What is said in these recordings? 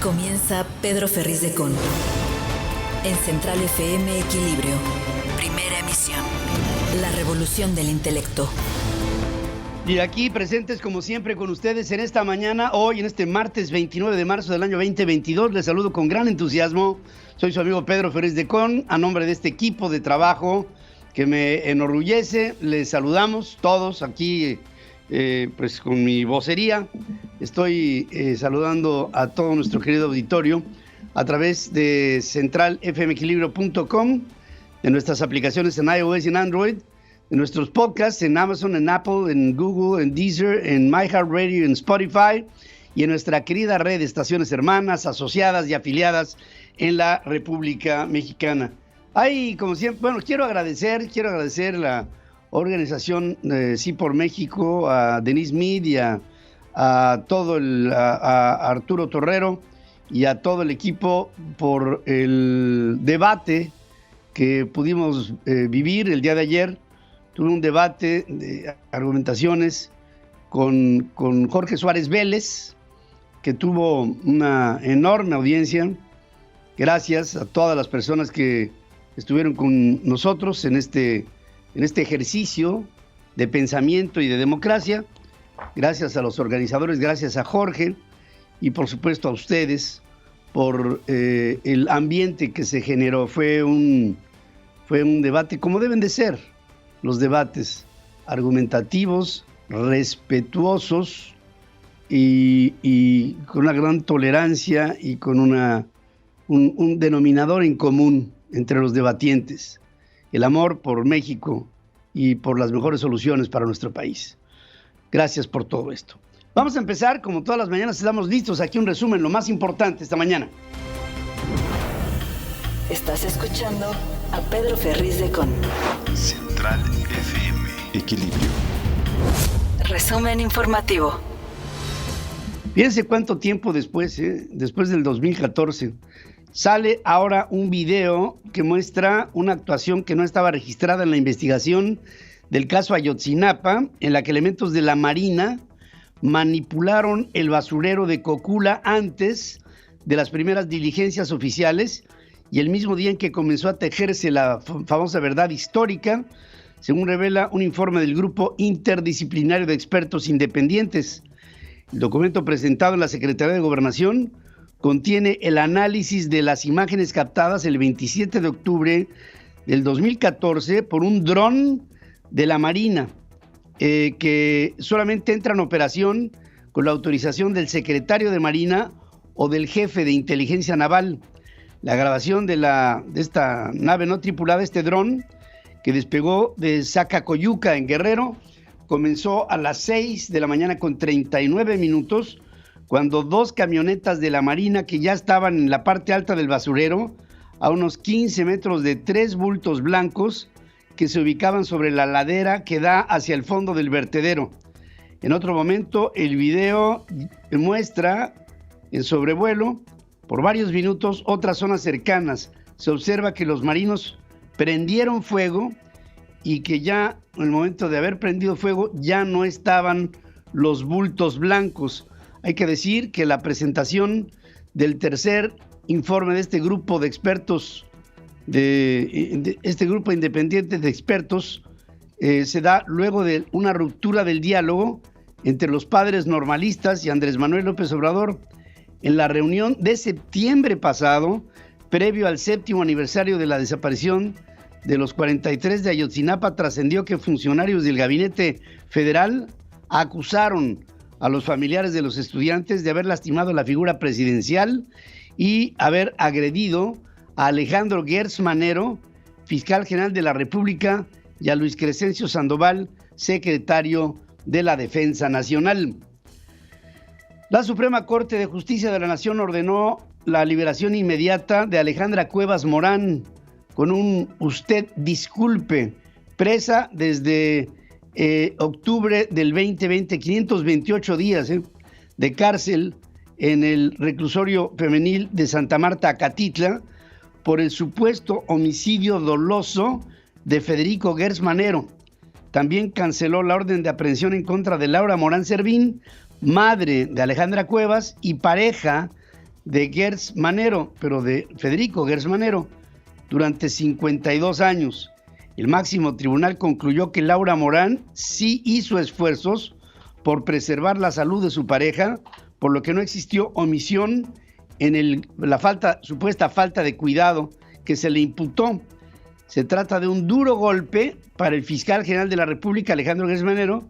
Comienza Pedro Ferriz de Con. En Central FM Equilibrio. Primera emisión. La revolución del intelecto. Y aquí presentes como siempre con ustedes en esta mañana, hoy en este martes 29 de marzo del año 2022. Les saludo con gran entusiasmo. Soy su amigo Pedro Ferriz de Con, a nombre de este equipo de trabajo que me enorgullece. Les saludamos todos aquí pues con mi vocería. Estoy saludando a todo nuestro querido auditorio a través de centralfmequilibrio.com, de nuestras aplicaciones en iOS y en Android, de nuestros podcasts en Amazon, en Apple, en Google, en Deezer, en iHeartRadio, en Spotify y en nuestra querida red de estaciones hermanas, asociadas y afiliadas en la República Mexicana. Hay, como siempre, bueno, quiero agradecer la organización Sí por México, a Denise Mead y a Arturo Torrero y a todo el equipo por el debate que pudimos vivir el día de ayer. Tuve un debate de argumentaciones con Jorge Suárez Vélez, que tuvo una enorme audiencia. Gracias a todas las personas que estuvieron con nosotros en este ejercicio de pensamiento y de democracia. Gracias a los organizadores, gracias a Jorge y por supuesto a ustedes por el ambiente que se generó. Fue un debate como deben de ser los debates, argumentativos, respetuosos y con una gran tolerancia y con un denominador en común entre los debatientes: el amor por México y por las mejores soluciones para nuestro país. Gracias por todo esto. Vamos a empezar, como todas las mañanas estamos listos. Aquí un resumen, lo más importante esta mañana. Estás escuchando a Pedro Ferriz de Con. Central FM Equilibrio. Resumen informativo. Fíjense cuánto tiempo después del 2014, sale ahora un video que muestra una actuación que no estaba registrada en la investigación del caso Ayotzinapa, en la que elementos de la Marina manipularon el basurero de Cocula antes de las primeras diligencias oficiales y el mismo día en que comenzó a tejerse la famosa verdad histórica, según revela un informe del Grupo Interdisciplinario de Expertos Independientes. El documento presentado en la Secretaría de Gobernación contiene el análisis de las imágenes captadas el 27 de octubre del 2014 por un dron de la Marina, que solamente entra en operación con la autorización del secretario de Marina o del jefe de inteligencia naval. La grabación de esta nave no tripulada, este dron, que despegó de Zacacoyuca en Guerrero, comenzó a las 6 de la mañana con 39 minutos, cuando dos camionetas de la Marina que ya estaban en la parte alta del basurero, a unos 15 metros de tres bultos blancos que se ubicaban sobre la ladera que da hacia el fondo del vertedero. En otro momento, el video muestra en sobrevuelo por varios minutos otras zonas cercanas. Se observa que los marinos prendieron fuego y que ya en el momento de haber prendido fuego ya no estaban los bultos blancos. Hay que decir que la presentación del tercer informe de este grupo de expertos, de este grupo independiente de expertos, se da luego de una ruptura del diálogo entre los padres normalistas y Andrés Manuel López Obrador. En la reunión de septiembre pasado, previo al 7º aniversario de la desaparición de los 43 de Ayotzinapa, trascendió que funcionarios del Gabinete Federal acusaron a los familiares de los estudiantes de haber lastimado la figura presidencial y haber agredido a Alejandro Gertz Manero, fiscal general de la República, y a Luis Crescencio Sandoval, secretario de la Defensa Nacional. La Suprema Corte de Justicia de la Nación ordenó la liberación inmediata de Alejandra Cuevas Morán con un "usted disculpe", presa desde octubre del 2020, 528 días de cárcel en el reclusorio femenil de Santa Marta, Acatitla, por el supuesto homicidio doloso de Federico Gertz Manero. También canceló la orden de aprehensión en contra de Laura Morán Servín, madre de Alejandra Cuevas y pareja de Gertz Manero, pero de Federico Gertz Manero, durante 52 años. El máximo tribunal concluyó que Laura Morán sí hizo esfuerzos por preservar la salud de su pareja, por lo que no existió omisión en la supuesta falta de cuidado que se le imputó. Se trata de un duro golpe para el fiscal general de la República, Alejandro Gertz Manero,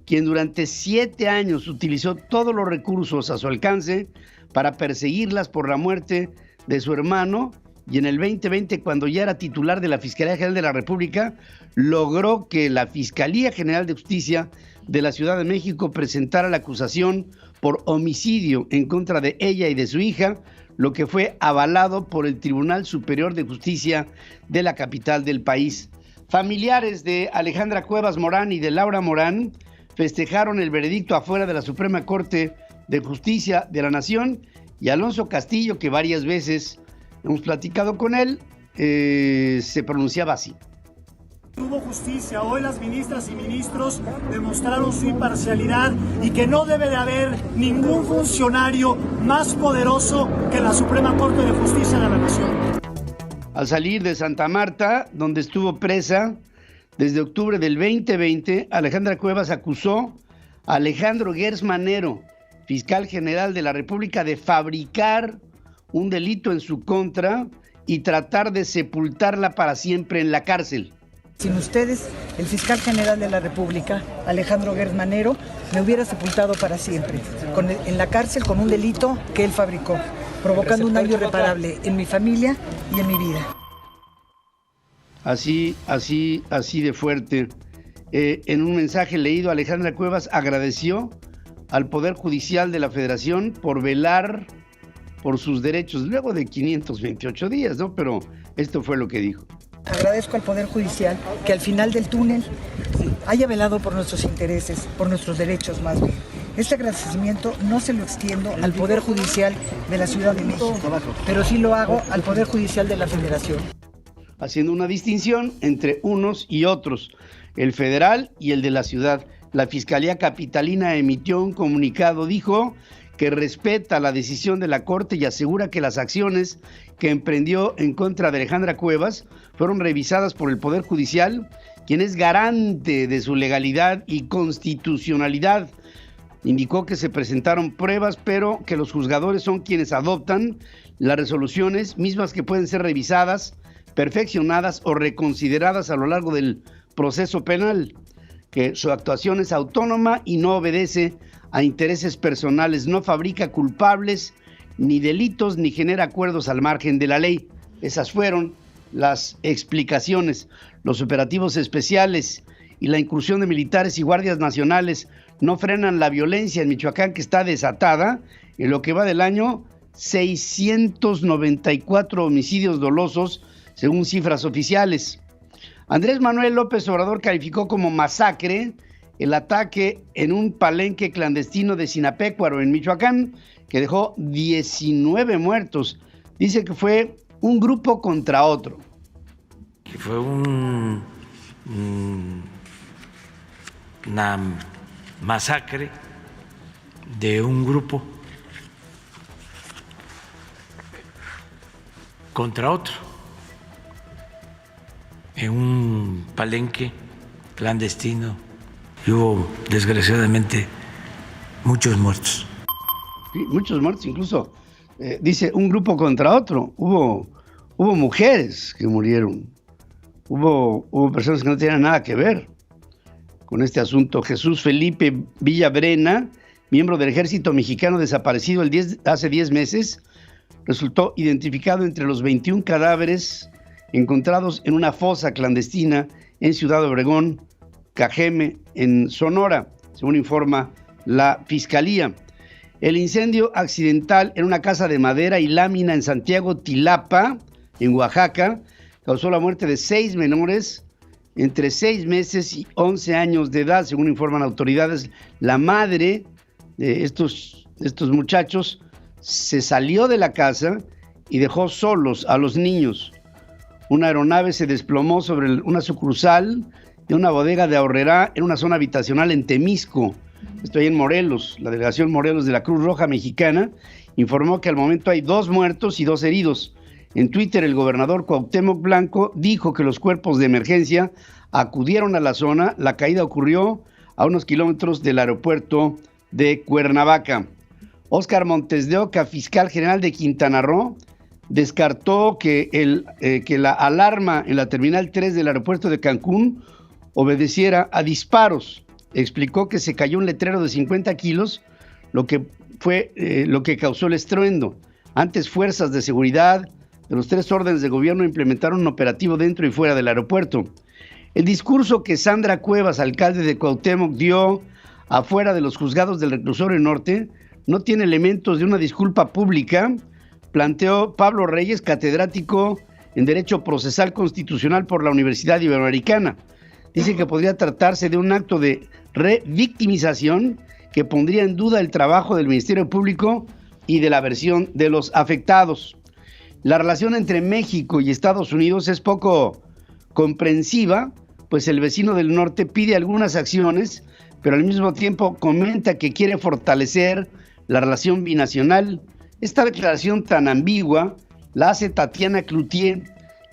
quien durante 7 años utilizó todos los recursos a su alcance para perseguirlas por la muerte de su hermano, y en el 2020, cuando ya era titular de la Fiscalía General de la República, logró que la Fiscalía General de Justicia de la Ciudad de México presentara la acusación por homicidio en contra de ella y de su hija, lo que fue avalado por el Tribunal Superior de Justicia de la capital del país. Familiares de Alejandra Cuevas Morán y de Laura Morán festejaron el veredicto afuera de la Suprema Corte de Justicia de la Nación, y Alonso Castillo, que varias veces hemos platicado con él, se pronunciaba así. Hubo justicia. Hoy las ministras y ministros demostraron su imparcialidad y que no debe de haber ningún funcionario más poderoso que la Suprema Corte de Justicia de la Nación. Al salir de Santa Marta, donde estuvo presa desde octubre del 2020, Alejandra Cuevas acusó a Alejandro Gertz Manero, fiscal general de la República, de fabricar un delito en su contra y tratar de sepultarla para siempre en la cárcel. Sin ustedes, el fiscal general de la República, Alejandro Gertz Manero, me hubiera sepultado para siempre, en la cárcel con un delito que él fabricó, provocando un daño irreparable en mi familia y en mi vida. Así de fuerte. En un mensaje leído, Alejandra Cuevas agradeció al Poder Judicial de la Federación por velar por sus derechos, luego de 528 días, ¿no? Pero esto fue lo que dijo. Agradezco al Poder Judicial que al final del túnel haya velado por nuestros intereses, por nuestros derechos más bien. Este agradecimiento no se lo extiendo al Poder Judicial de la Ciudad de México, pero sí lo hago al Poder Judicial de la Federación. Haciendo una distinción entre unos y otros, el federal y el de la ciudad. La Fiscalía Capitalina emitió un comunicado, dijo que respeta la decisión de la Corte y asegura que las acciones que emprendió en contra de Alejandra Cuevas fueron revisadas por el Poder Judicial, quien es garante de su legalidad y constitucionalidad. Indicó que se presentaron pruebas, pero que los juzgadores son quienes adoptan las resoluciones, mismas que pueden ser revisadas, perfeccionadas o reconsideradas a lo largo del proceso penal, que su actuación es autónoma y no obedece a intereses personales, no fabrica culpables ni delitos ni genera acuerdos al margen de la ley. Esas fueron las explicaciones. Los operativos especiales y la incursión de militares y guardias nacionales no frenan la violencia en Michoacán, que está desatada. En lo que va del año, 694 homicidios dolosos, según cifras oficiales. Andrés Manuel López Obrador calificó como masacre el ataque en un palenque clandestino de Sinapecuaro, en Michoacán, que dejó 19 muertos. Dice que fue un grupo contra otro. Que fue una masacre de un grupo contra otro en un palenque clandestino, y hubo desgraciadamente muchos muertos. Sí, muchos muertos, incluso dice un grupo contra otro. Hubo mujeres que murieron, hubo personas que no tenían nada que ver con este asunto. Jesús Felipe Villabrena, miembro del Ejército Mexicano desaparecido hace 10 meses, resultó identificado entre los 21 cadáveres encontrados en una fosa clandestina en Ciudad Obregón, Cajeme, en Sonora, según informa la Fiscalía. El incendio accidental en una casa de madera y lámina en Santiago Tilapa, en Oaxaca, causó la muerte de 6 menores entre 6 meses y 11 años de edad, según informan autoridades. La madre de estos muchachos se salió de la casa y dejó solos a los niños. Una aeronave se desplomó sobre una sucursal de una bodega de Aurrerá en una zona habitacional en Temisco, estoy en Morelos. La delegación Morelos de la Cruz Roja Mexicana informó que al momento hay 2 muertos y 2 heridos. En Twitter, el gobernador Cuauhtémoc Blanco dijo que los cuerpos de emergencia acudieron a la zona. La caída ocurrió a unos kilómetros del aeropuerto de Cuernavaca. Óscar Montes de Oca, fiscal general de Quintana Roo, descartó que la alarma en la Terminal 3 del aeropuerto de Cancún obedeciera a disparos. Explicó que se cayó un letrero de 50 kilos, lo que causó el estruendo. Antes, fuerzas de seguridad de los 3 órdenes de gobierno implementaron un operativo dentro y fuera del aeropuerto. El discurso que Sandra Cuevas, alcalde de Cuauhtémoc, dio afuera de los juzgados del Reclusorio Norte no tiene elementos de una disculpa pública, planteó Pablo Reyes, catedrático en Derecho Procesal Constitucional por la Universidad Iberoamericana. Dice que podría tratarse de un acto de revictimización que pondría en duda el trabajo del Ministerio Público y de la versión de los afectados. La relación entre México y Estados Unidos es poco comprensiva, pues el vecino del norte pide algunas acciones, pero al mismo tiempo comenta que quiere fortalecer la relación binacional. Esta declaración tan ambigua la hace Tatiana Cloutier,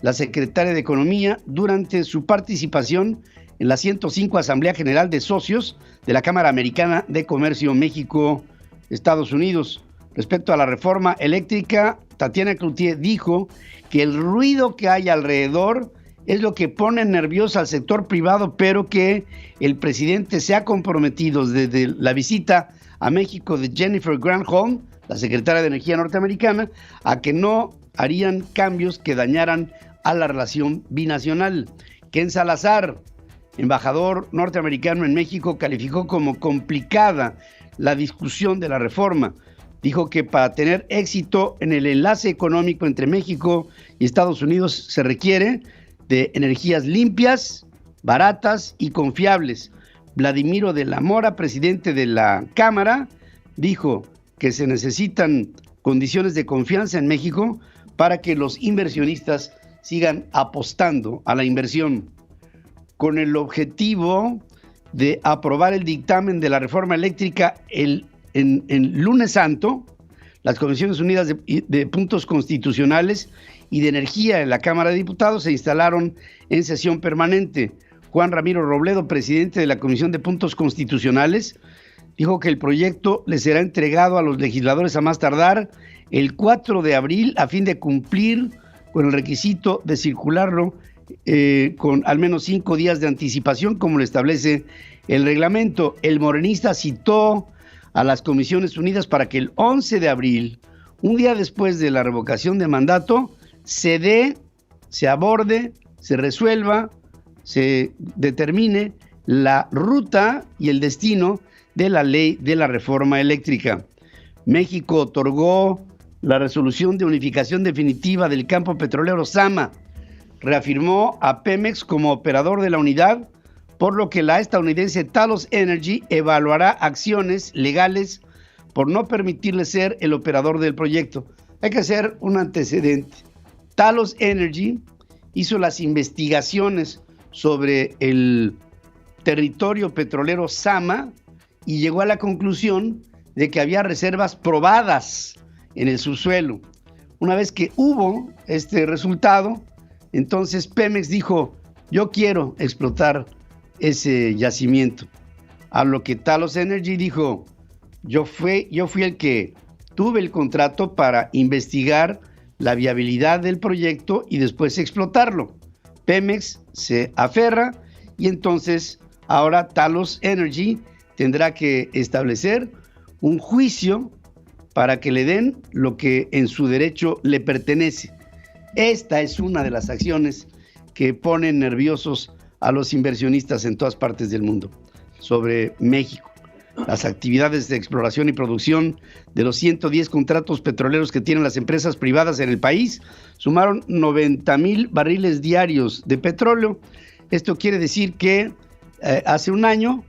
la secretaria de Economía, durante su participación en la 105 Asamblea General de Socios de la Cámara Americana de Comercio México-Estados Unidos. Respecto a la reforma eléctrica, Tatiana Cloutier dijo que el ruido que hay alrededor es lo que pone nervioso al sector privado, pero que el presidente se ha comprometido desde la visita a México de Jennifer Granholm, la secretaria de Energía norteamericana, a que no harían cambios que dañaran a la relación binacional. Ken Salazar, embajador norteamericano en México, calificó como complicada la discusión de la reforma. Dijo que para tener éxito en el enlace económico entre México y Estados Unidos se requiere de energías limpias, baratas y confiables. Vladimiro de la Mora, presidente de la Cámara, dijo que se necesitan condiciones de confianza en México para que los inversionistas sigan apostando a la inversión. Con el objetivo de aprobar el dictamen de la reforma eléctrica en lunes santo, las Comisiones Unidas de Puntos Constitucionales y de Energía en la Cámara de Diputados se instalaron en sesión permanente. Juan Ramiro Robledo, presidente de la Comisión de Puntos Constitucionales, dijo que el proyecto le será entregado a los legisladores a más tardar el 4 de abril a fin de cumplir con el requisito de circularlo con al menos 5 días de anticipación, como lo establece el reglamento. El morenista citó a las Comisiones Unidas para que el 11 de abril, un día después de la revocación de mandato, se aborde, se resuelva, se determine la ruta y el destino de la ley de la reforma eléctrica. México otorgó la resolución de unificación definitiva del campo petrolero Zama, reafirmó a Pemex como operador de la unidad, por lo que la estadounidense Talos Energy evaluará acciones legales por no permitirle ser el operador del proyecto. Hay que hacer un antecedente. Talos Energy hizo las investigaciones sobre el territorio petrolero Zama y llegó a la conclusión de que había reservas probadas en el subsuelo. Una vez que hubo este resultado, entonces Pemex dijo: yo quiero explotar ese yacimiento. A lo que Talos Energy dijo: yo fui el que tuve el contrato para investigar la viabilidad del proyecto y después explotarlo. Pemex se aferra y entonces ahora Talos Energy tendrá que establecer un juicio para que le den lo que en su derecho le pertenece. Esta es una de las acciones que ponen nerviosos a los inversionistas en todas partes del mundo. Sobre México, las actividades de exploración y producción de los 110 contratos petroleros que tienen las empresas privadas en el país sumaron 90,000 barriles diarios de petróleo. Esto quiere decir que hace un año,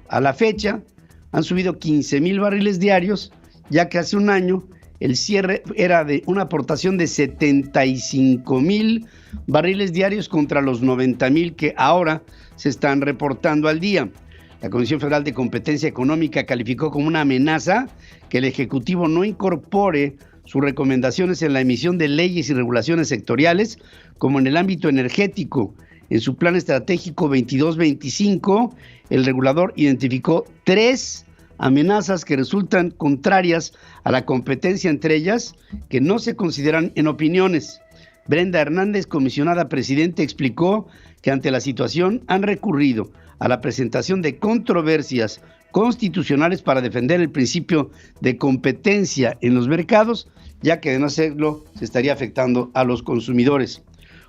a la fecha, han subido 15,000 barriles diarios, ya que hace un año el cierre era de una aportación de 75,000 barriles diarios contra los 90,000 que ahora se están reportando al día. La Comisión Federal de Competencia Económica calificó como una amenaza que el Ejecutivo no incorpore sus recomendaciones en la emisión de leyes y regulaciones sectoriales, como en el ámbito energético. En su plan estratégico 22-25, el regulador identificó 3 amenazas que resultan contrarias a la competencia, entre ellas que no se consideran en opiniones. Brenda Hernández, comisionada presidente, explicó que ante la situación han recurrido a la presentación de controversias constitucionales para defender el principio de competencia en los mercados, ya que de no hacerlo se estaría afectando a los consumidores.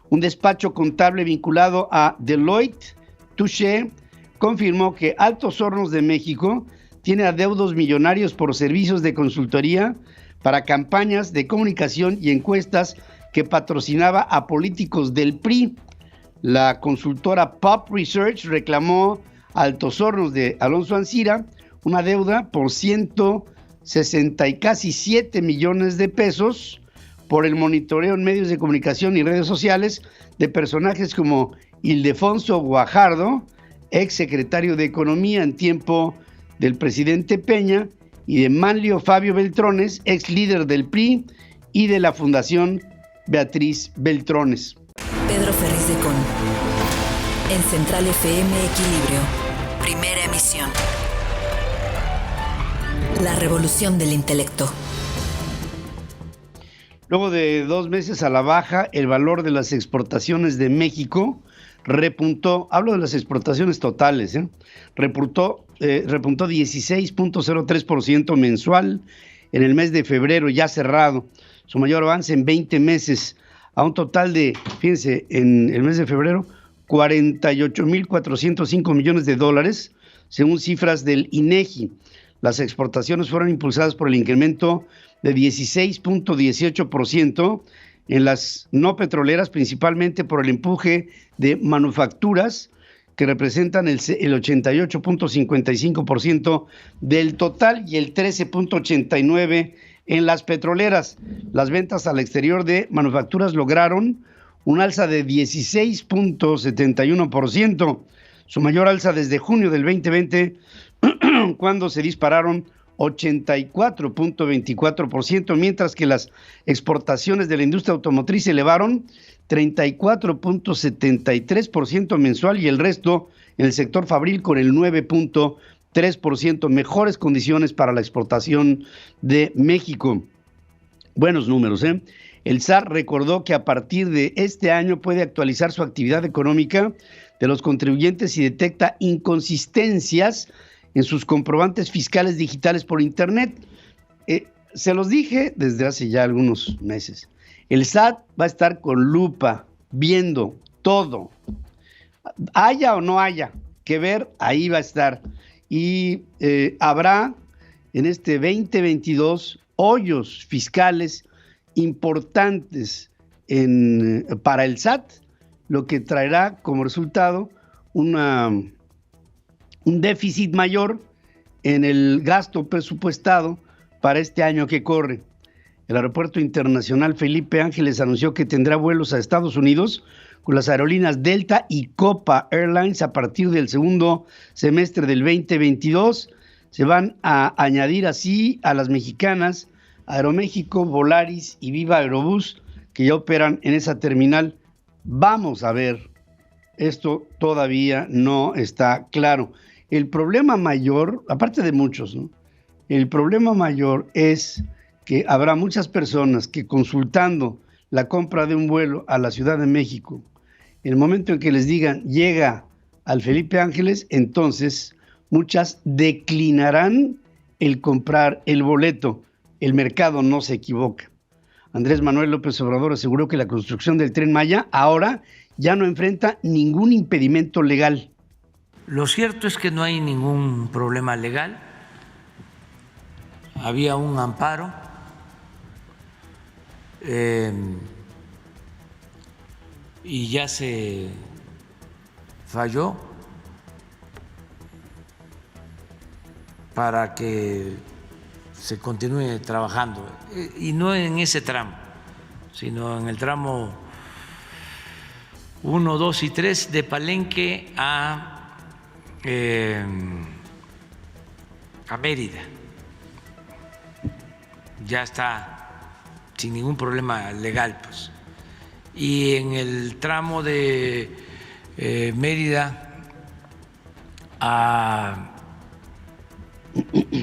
Un despacho contable vinculado a Deloitte Touche confirmó que Altos Hornos de México tiene adeudos millonarios por servicios de consultoría para campañas de comunicación y encuestas que patrocinaba a políticos del PRI. La consultora Pop Research reclamó a Altos Hornos de Alonso Ancira una deuda por 160 y casi 7 millones de pesos por el monitoreo en medios de comunicación y redes sociales de personajes como Ildefonso Guajardo, ex secretario de Economía en tiempo del presidente Peña, y de Manlio Fabio Beltrones, ex líder del PRI y de la Fundación Beatriz Beltrones. Pedro Ferriz de Con. En Central FM Equilibrio. Primera emisión. La revolución del intelecto. Luego de 2 meses a la baja, el valor de las exportaciones de México repuntó, hablo de las exportaciones totales, repuntó 16.03% mensual en el mes de febrero ya cerrado, su mayor avance en 20 meses, a un total de, fíjense, en el mes de febrero, 48.405 millones de dólares, según cifras del INEGI. Las exportaciones fueron impulsadas por el incremento de 16.18% en las no petroleras, principalmente por el empuje de manufacturas, que representan el 88.55% del total, y el 13.89% en las petroleras. Las ventas al exterior de manufacturas lograron un alza de 16.71%, su mayor alza desde junio del 2020, cuando se dispararon 84.24%, mientras que las exportaciones de la industria automotriz se elevaron 34.73% mensual, y el resto en el sector fabril con el 9.3%. Mejores condiciones para la exportación de México. Buenos números, ¿eh? El SAT recordó que a partir de este año puede actualizar su actividad económica de los contribuyentes y detecta inconsistencias en sus comprobantes fiscales digitales por Internet. Se los dije desde hace ya algunos meses. El SAT va a estar con lupa, viendo todo. Haya o no haya que ver, ahí va a estar. Y habrá en este 2022 hoyos fiscales importantes para el SAT, lo que traerá como resultado un déficit mayor en el gasto presupuestado para este año que corre. El Aeropuerto Internacional Felipe Ángeles anunció que tendrá vuelos a Estados Unidos con las aerolíneas Delta y Copa Airlines a partir del segundo semestre del 2022. Se van a añadir así a las mexicanas Aeroméxico, Volaris y Viva Aerobús, que ya operan en esa terminal. Vamos a ver, esto todavía no está claro. El problema mayor, aparte de muchos, ¿no? El problema mayor es que habrá muchas personas que, consultando la compra de un vuelo a la Ciudad de México, en el momento en que les digan llega al Felipe Ángeles, entonces muchas declinarán el comprar el boleto. El mercado no se equivoca. Andrés Manuel López Obrador aseguró que la construcción del Tren Maya ahora ya no enfrenta ningún impedimento legal. Lo cierto es que no hay ningún problema legal. Había un amparo y ya se falló para que se continúe trabajando, y no en ese tramo, sino en el tramo 1, 2 y 3 de Palenque a a Mérida. Ya está sin ningún problema legal, pues. Y en el tramo de Mérida a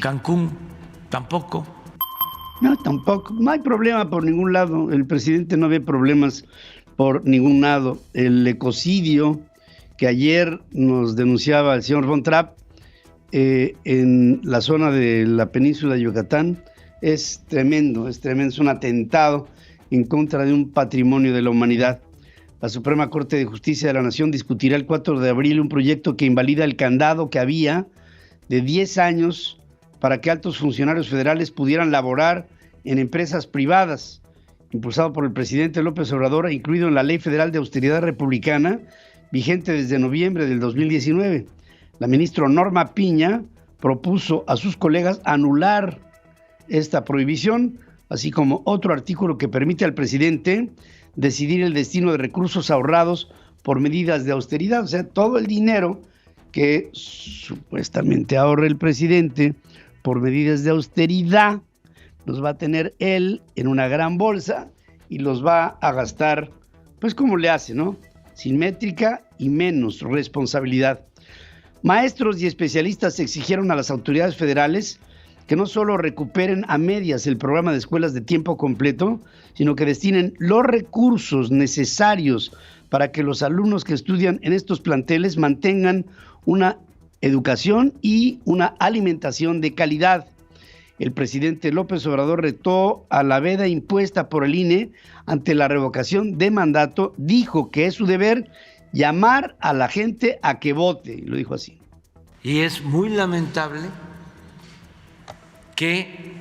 Cancún tampoco. No, tampoco. No hay problema por ningún lado. El presidente no ve problemas por ningún lado. El ecocidio que ayer nos denunciaba el señor Von Trapp en la zona de la península de Yucatán es tremendo, es un atentado en contra de un patrimonio de la humanidad. La Suprema Corte de Justicia de la Nación discutirá el 4 de abril un proyecto que invalida el candado que había de 10 años para que altos funcionarios federales pudieran laborar en empresas privadas, impulsado por el presidente López Obrador e incluido en la Ley Federal de Austeridad Republicana, vigente desde noviembre del 2019. La ministra Norma Piña propuso a sus colegas anular esta prohibición, así como otro artículo que permite al presidente decidir el destino de recursos ahorrados por medidas de austeridad. O sea, todo el dinero que supuestamente ahorra el presidente por medidas de austeridad los va a tener él en una gran bolsa y los va a gastar, pues como le hace, ¿no? Sin métrica y menos responsabilidad. Maestros y especialistas exigieron a las autoridades federales que no solo recuperen a medias el programa de escuelas de tiempo completo, sino que destinen los recursos necesarios para que los alumnos que estudian en estos planteles mantengan una educación y una alimentación de calidad. El presidente López Obrador retó a la veda impuesta por el INE ante la revocación de mandato. Dijo que es su deber llamar a la gente a que vote, lo dijo así. Y es muy lamentable que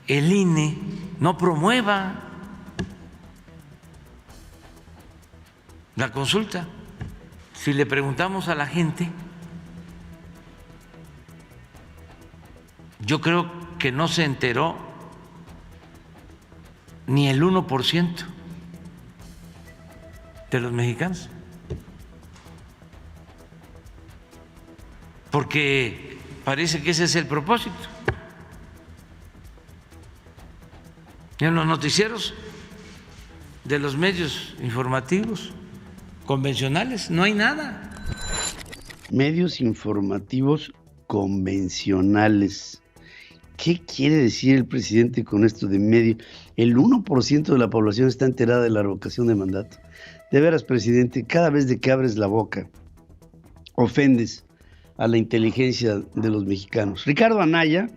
el INE no promueva la consulta. Si le preguntamos a la gente, yo creo que no se enteró ni el 1% de los mexicanos, porque parece que ese es el propósito. En los noticieros de los medios informativos convencionales no hay nada. Medios informativos convencionales. ¿Qué quiere decir el presidente con esto de medio? El 1% de la población está enterada de la revocación de mandato. De veras, presidente, cada vez de que abres la boca, ofendes a la inteligencia de los mexicanos. Ricardo Anaya,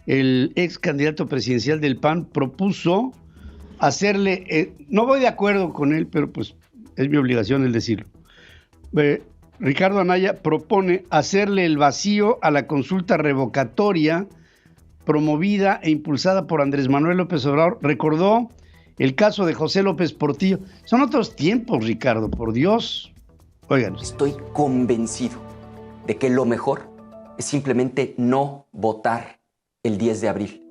el ex candidato presidencial del PAN, propuso hacerle, no voy de acuerdo con él, pero pues es mi obligación el decirlo. Ricardo Anaya propone hacerle el vacío a la consulta revocatoria promovida e impulsada por Andrés Manuel López Obrador. Recordó el caso de José López Portillo. Son otros tiempos, Ricardo, por Dios. Oigan. Estoy convencido de que lo mejor es simplemente no votar el 10 de abril.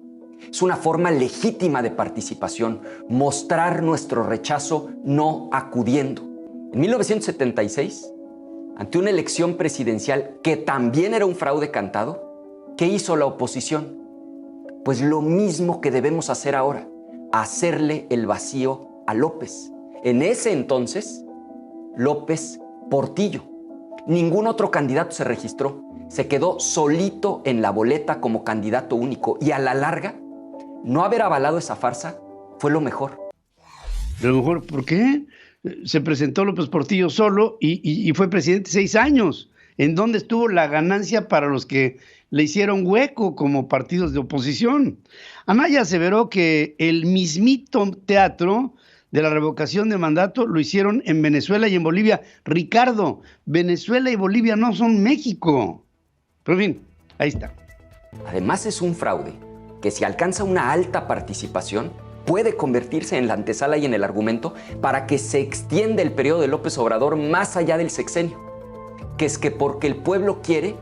Es una forma legítima de participación, mostrar nuestro rechazo no acudiendo. En 1976, ante una elección presidencial que también era un fraude cantado, ¿qué hizo la oposición? Pues lo mismo que debemos hacer ahora, hacerle el vacío a López. En ese entonces, López Portillo. Ningún otro candidato se registró. Se quedó solito en la boleta como candidato único. Y a la larga, no haber avalado esa farsa fue lo mejor. Lo mejor, ¿por qué? Se presentó López Portillo solo y fue presidente 6 años. ¿En dónde estuvo la ganancia para los que le hicieron hueco como partidos de oposición? Anaya aseveró que el mismito teatro de la revocación de mandato lo hicieron en Venezuela y en Bolivia. Ricardo, Venezuela y Bolivia no son México. Pero en fin, ahí está. Además es un fraude que si alcanza una alta participación puede convertirse en la antesala y en el argumento para que se extienda el periodo de López Obrador más allá del sexenio. Que es que porque el pueblo quiere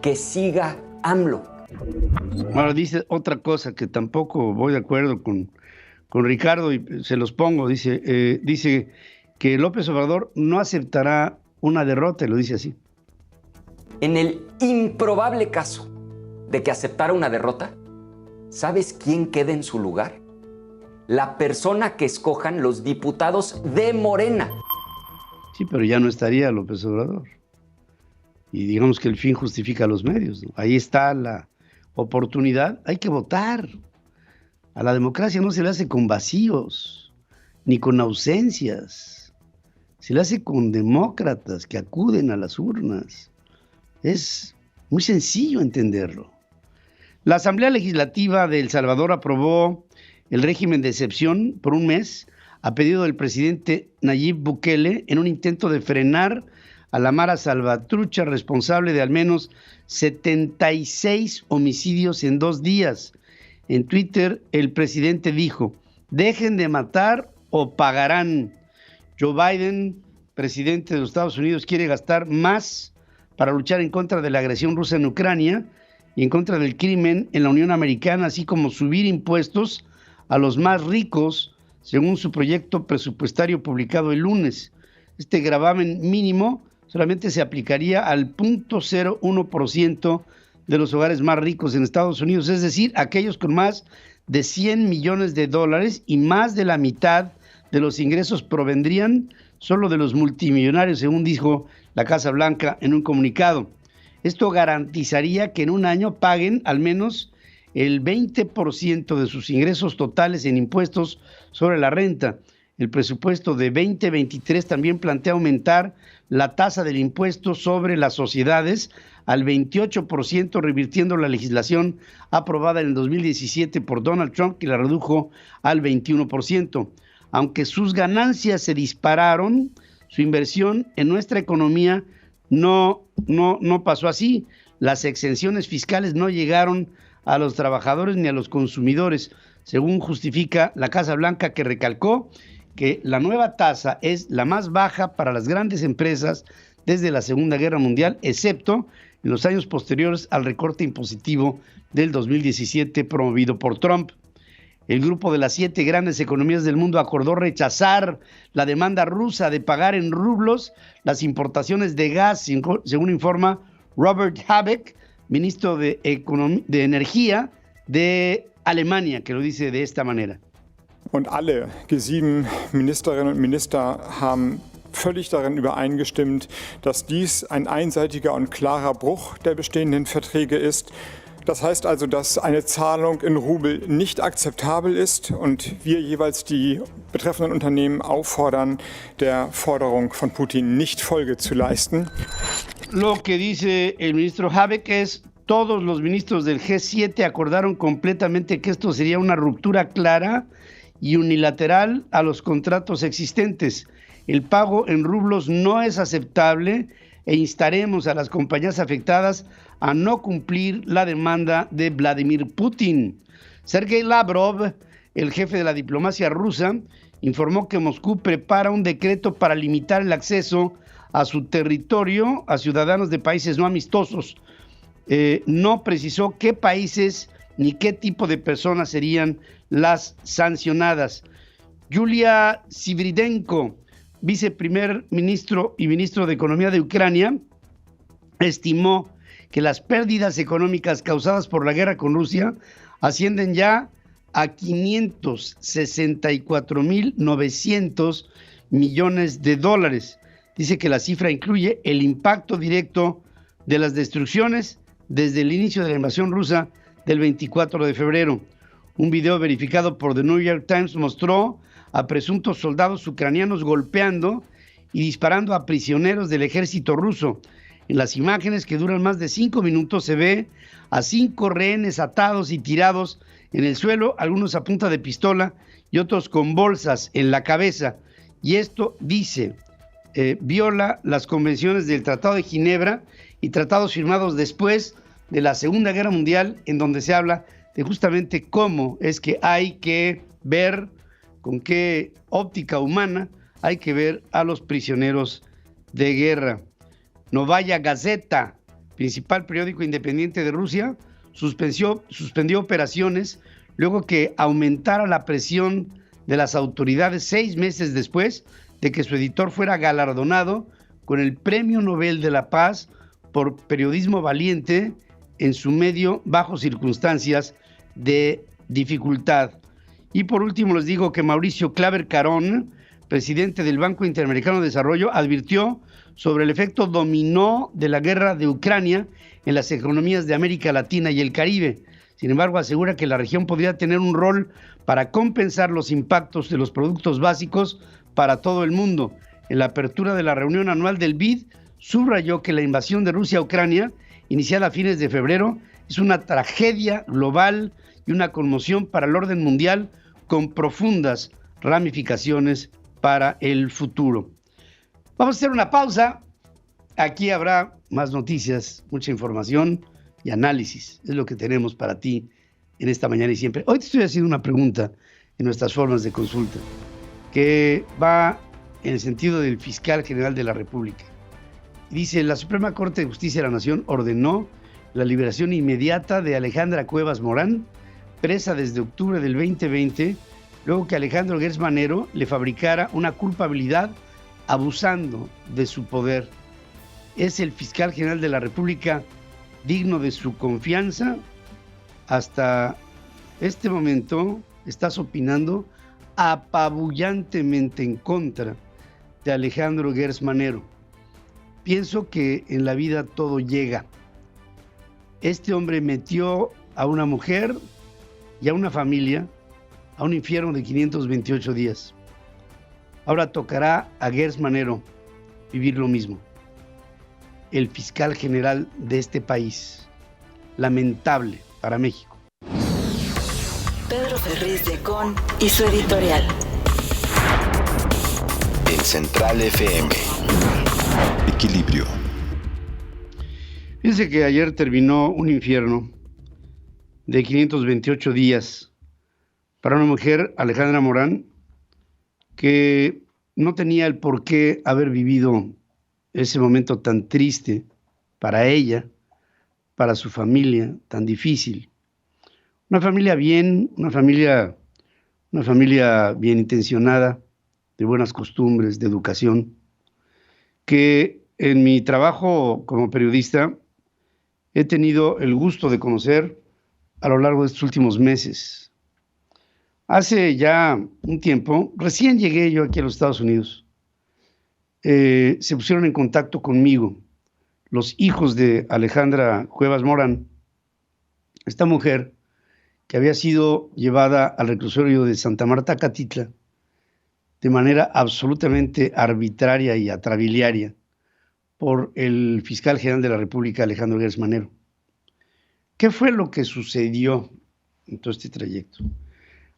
que siga AMLO. Ahora dice otra cosa que tampoco voy de acuerdo con Ricardo y se los pongo. Dice que López Obrador no aceptará una derrota, lo dice así. En el improbable caso de que aceptara una derrota, ¿sabes quién queda en su lugar? La persona que escojan los diputados de Morena. Sí, pero ya no estaría López Obrador. Y digamos que el fin justifica los medios, ¿no? Ahí está la oportunidad. Hay que votar. A la democracia no se le hace con vacíos, ni con ausencias. Se le hace con demócratas que acuden a las urnas. Es muy sencillo entenderlo. La Asamblea Legislativa de El Salvador aprobó el régimen de excepción por un mes a pedido del presidente Nayib Bukele en un intento de frenar a la Mara Salvatrucha, responsable de al menos 76 homicidios en 2 días. En Twitter, el presidente dijo: dejen de matar o pagarán. Joe Biden, presidente de los Estados Unidos, quiere gastar más para luchar en contra de la agresión rusa en Ucrania y en contra del crimen en la Unión Americana, así como subir impuestos a los más ricos, según su proyecto presupuestario publicado el lunes. Este gravamen mínimo solamente se aplicaría al 0.01% de los hogares más ricos en Estados Unidos, es decir, aquellos con más de $100 millones y más de la mitad de los ingresos provendrían solo de los multimillonarios, según dijo la Casa Blanca en un comunicado. Esto garantizaría que en un año paguen al menos el 20% de sus ingresos totales en impuestos sobre la renta. El presupuesto de 2023 también plantea aumentar la tasa del impuesto sobre las sociedades al 28%, revirtiendo la legislación aprobada en el 2017 por Donald Trump, que la redujo al 21%. Aunque sus ganancias se dispararon, su inversión en nuestra economía no pasó así. Las exenciones fiscales no llegaron a los trabajadores ni a los consumidores, según justifica la Casa Blanca, que recalcó que la nueva tasa es la más baja para las grandes empresas desde la Segunda Guerra Mundial, excepto en los años posteriores al recorte impositivo del 2017 promovido por Trump. El grupo de las 7 grandes economías del mundo acordó rechazar la demanda rusa de pagar en rublos las importaciones de gas, según informa Robert Habeck, ministro de Energía de Alemania, que lo dice de esta manera. Und alle G7 Ministerinnen und Minister haben völlig darin übereingestimmt, dass dies ein einseitiger und klarer Bruch der bestehenden Verträge ist. Das heißt also, dass eine Zahlung in Rubel nicht akzeptabel ist und wir jeweils die betreffenden Unternehmen auffordern, der Forderung von Putin nicht Folge zu leisten. Lo que dice el ministro Habeck es: todos los ministros del G7 acordaron completamente que esto sería una ruptura clara y unilateral a los contratos existentes. El pago en rublos no es aceptable e instaremos a las compañías afectadas a no cumplir la demanda de Vladimir Putin. Sergei Lavrov, el jefe de la diplomacia rusa, informó que Moscú prepara un decreto para limitar el acceso a su territorio a ciudadanos de países no amistosos. No precisó qué países ni qué tipo de personas serían las sancionadas. Yulia Sviridenko, viceprimer ministro y ministro de Economía de Ucrania, estimó que las pérdidas económicas causadas por la guerra con Rusia ascienden ya a 564.900 millones de dólares. Dice que la cifra incluye el impacto directo de las destrucciones desde el inicio de la invasión rusa del 24 de febrero. Un video verificado por The New York Times mostró a presuntos soldados ucranianos golpeando y disparando a prisioneros del ejército ruso. En las imágenes, que duran más de 5 minutos, se ve a 5 rehenes atados y tirados en el suelo, algunos a punta de pistola y otros con bolsas en la cabeza. Y esto, dice, viola las convenciones del Tratado de Ginebra y tratados firmados después de la Segunda Guerra Mundial, en donde se habla de justamente cómo es que hay que ver, con qué óptica humana hay que ver a los prisioneros de guerra. Novaya Gazeta, principal periódico independiente de Rusia, suspendió operaciones luego que aumentara la presión de las autoridades 6 meses después de que su editor fuera galardonado con el Premio Nobel de la Paz por periodismo valiente en su medio bajo circunstancias de dificultad. Y por último les digo que Mauricio Claver Carón, presidente del Banco Interamericano de Desarrollo, advirtió sobre el efecto dominó de la guerra de Ucrania en las economías de América Latina y el Caribe. Sin embargo, asegura que la región podría tener un rol para compensar los impactos de los productos básicos para todo el mundo. En la apertura de la reunión anual del BID, subrayó que la invasión de Rusia a Ucrania, iniciada a fines de febrero, es una tragedia global y una conmoción para el orden mundial con profundas ramificaciones para el futuro. Vamos a hacer una pausa. Aquí habrá más noticias, mucha información y análisis. Es lo que tenemos para ti en esta mañana y siempre. Hoy te estoy haciendo una pregunta en nuestras formas de consulta que va en el sentido del fiscal general de la República. Dice: la Suprema Corte de Justicia de la Nación ordenó la liberación inmediata de Alejandra Cuevas Morán, presa desde octubre del 2020, luego que Alejandro Gertz Manero le fabricara una culpabilidad abusando de su poder. ¿Es el fiscal general de la República digno de su confianza? Hasta este momento estás opinando apabullantemente en contra de Alejandro Gertz Manero. Pienso que en la vida todo llega. Este hombre metió a una mujer y a una familia a un infierno de 528 días. Ahora tocará a Gertz Manero vivir lo mismo. El fiscal general de este país. Lamentable para México. Pedro Ferriz de Con y su editorial. En Central FM. Equilibrio. Fíjense que ayer terminó un infierno de 528 días para una mujer, Alejandra Morán, que no tenía el por qué haber vivido ese momento tan triste para ella, para su familia, tan difícil. Una familia bien, una familia bien intencionada, de buenas costumbres, de educación, que en mi trabajo como periodista he tenido el gusto de conocer a lo largo de estos últimos meses. Hace ya un tiempo, recién llegué yo aquí a los Estados Unidos, se pusieron en contacto conmigo los hijos de Alejandra Cuevas Morán, esta mujer que había sido llevada al reclusorio de Santa Marta, Catitla, de manera absolutamente arbitraria y atrabiliaria por el fiscal general de la República, Alejandro Gertz Manero. ¿Qué fue lo que sucedió en todo este trayecto?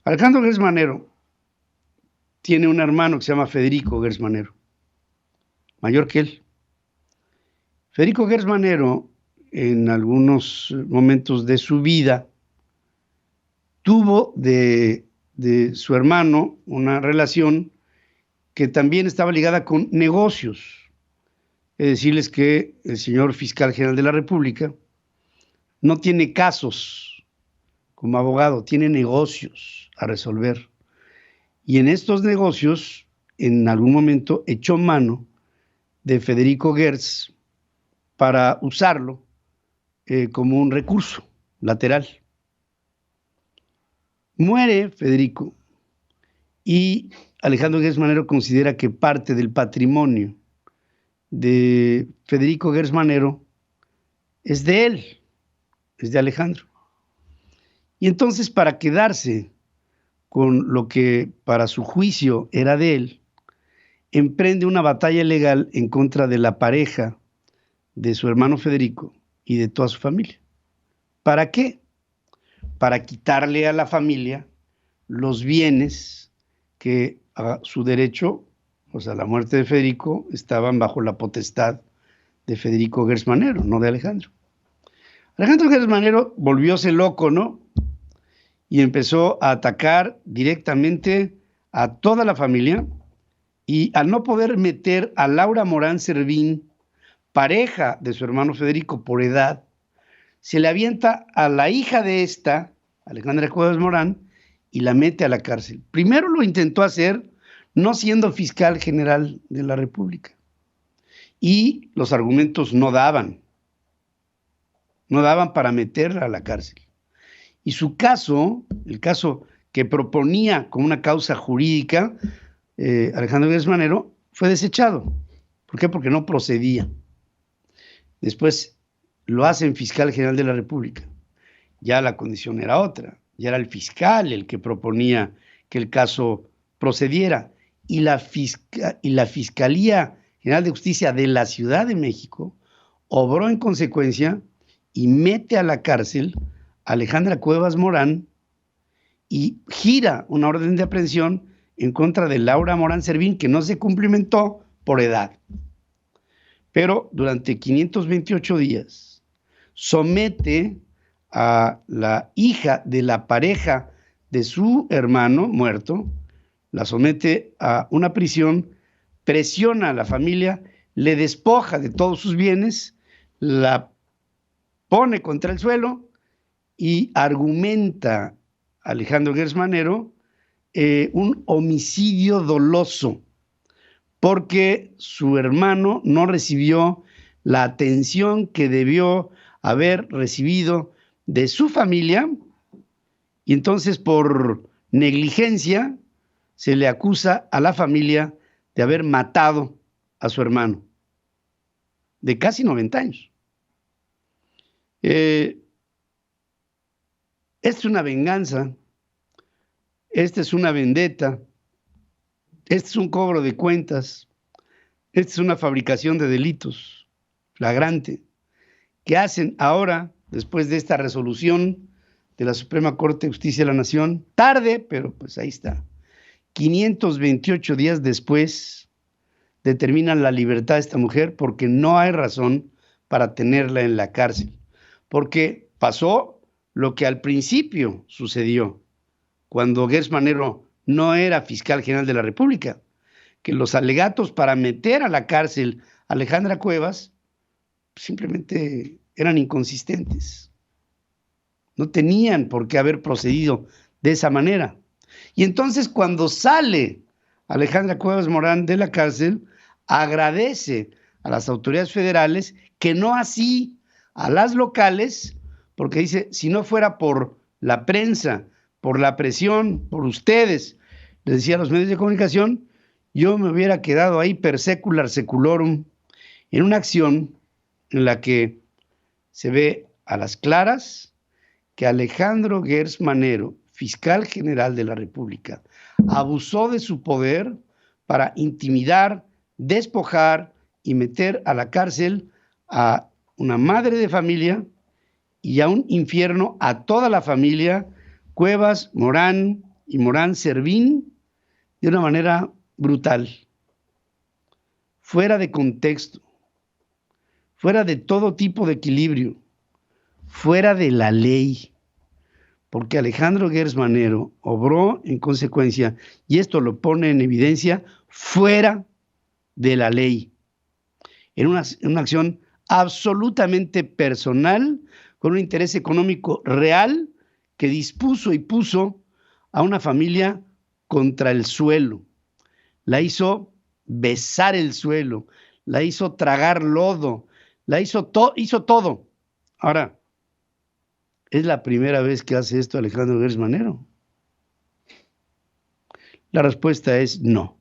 Alejandro Gertz Manero tiene un hermano que se llama Federico Gertz Manero, mayor que él. Federico Gertz Manero, en algunos momentos de su vida, tuvo de su hermano una relación que también estaba ligada con negocios. Es decirles que el señor fiscal general de la República no tiene casos como abogado, tiene negocios a resolver. Y en estos negocios, en algún momento, echó mano de Federico Gertz para usarlo como un recurso lateral. Muere Federico y Alejandro Gertz Manero considera que parte del patrimonio de Federico Gertz Manero es de él, es de Alejandro. Y entonces, para quedarse con lo que para su juicio era de él, emprende una batalla legal en contra de la pareja de su hermano Federico y de toda su familia. ¿Para qué? Para quitarle a la familia los bienes que a su derecho, o sea, la muerte de Federico, estaban bajo la potestad de Federico Gertz Manero, no de Alejandro. Alejandro Gertz Manero volvióse loco, ¿no? Y empezó a atacar directamente a toda la familia, y al no poder meter a Laura Morán Servín, pareja de su hermano Federico por edad, se le avienta a la hija de esta, Alejandra Cuevas Morán, y la mete a la cárcel. Primero lo intentó hacer no siendo fiscal general de la República. Y los argumentos no daban. no daban para meterla a la cárcel. Y su caso, el caso que proponía como una causa jurídica, Alejandro Gertz Manero, fue desechado. ¿Por qué? Porque no procedía. Después lo hacen fiscal general de la República. Ya la condición era otra. Ya era el fiscal el que proponía que el caso procediera. Y la Fiscalía General de Justicia de la Ciudad de México obró en consecuencia y mete a la cárcel a Alejandra Cuevas Morán y gira una orden de aprehensión en contra de Laura Morán Servín, que no se cumplimentó por edad. Pero durante 528 días somete a la hija de la pareja de su hermano muerto, la somete a una prisión, presiona a la familia, le despoja de todos sus bienes, la pone contra el suelo y argumenta Alejandro Gertz Manero un homicidio doloso, porque su hermano no recibió la atención que debió haber recibido de su familia, y entonces por negligencia se le acusa a la familia de haber matado a su hermano, de casi 90 años. Esta es una venganza, esta es una vendetta, este es un cobro de cuentas, esta es una fabricación de delitos flagrante que hacen ahora, después de esta resolución de la Suprema Corte de Justicia de la Nación, tarde, pero pues ahí está, 528 días después, determinan la libertad de esta mujer porque no hay razón para tenerla en la cárcel, porque pasó lo que al principio sucedió, cuando Gertz Manero no era fiscal general de la República, que los alegatos para meter a la cárcel a Alejandra Cuevas simplemente eran inconsistentes. No tenían por qué haber procedido de esa manera. Y entonces cuando sale Alejandra Cuevas Morán de la cárcel, agradece a las autoridades federales, que no así a las locales, porque dice, si no fuera por la prensa, por la presión, por ustedes, les decía a los medios de comunicación, yo me hubiera quedado ahí per secular seculorum, en una acción en la que se ve a las claras que Alejandro Gertz Manero, fiscal general de la República, abusó de su poder para intimidar, despojar y meter a la cárcel a una madre de familia y a un infierno a toda la familia Cuevas, Morán y Morán Servín de una manera brutal, fuera de contexto, fuera de todo tipo de equilibrio, fuera de la ley, porque Alejandro Gertz Manero obró en consecuencia, y esto lo pone en evidencia, fuera de la ley, en una acción absolutamente personal, con un interés económico real, que dispuso y puso a una familia contra el suelo, la hizo besar el suelo, la hizo tragar lodo, la hizo todo. Ahora, ¿es la primera vez que hace esto Alejandro Gertz Manero? La respuesta es no.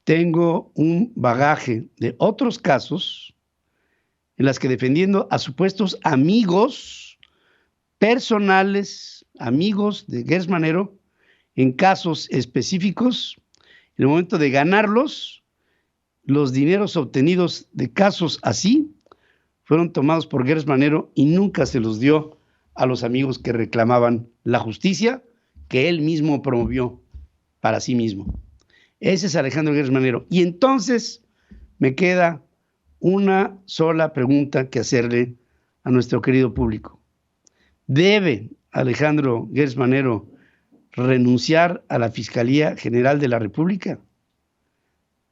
Tengo un bagaje de otros casos en las que defendiendo a supuestos amigos personales, amigos de Gertz Manero, en casos específicos, en el momento de ganarlos, los dineros obtenidos de casos así fueron tomados por Gertz Manero y nunca se los dio a los amigos que reclamaban la justicia que él mismo promovió para sí mismo. Ese es Alejandro Gertz Manero. Y entonces me queda una sola pregunta que hacerle a nuestro querido público. ¿Debe Alejandro Gertz Manero renunciar a la Fiscalía General de la República?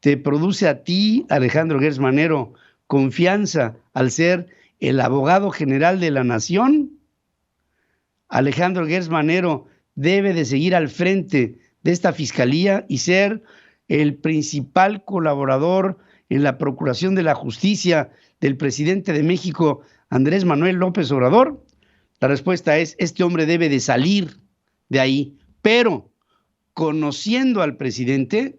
¿Te produce a ti, Alejandro Gertz Manero, confianza al ser el abogado general de la nación? Alejandro Gertz Manero debe de seguir al frente de esta fiscalía y ser el principal colaborador en la procuración de la justicia del presidente de México, Andrés Manuel López Obrador? La respuesta es, este hombre debe de salir de ahí, pero conociendo al presidente,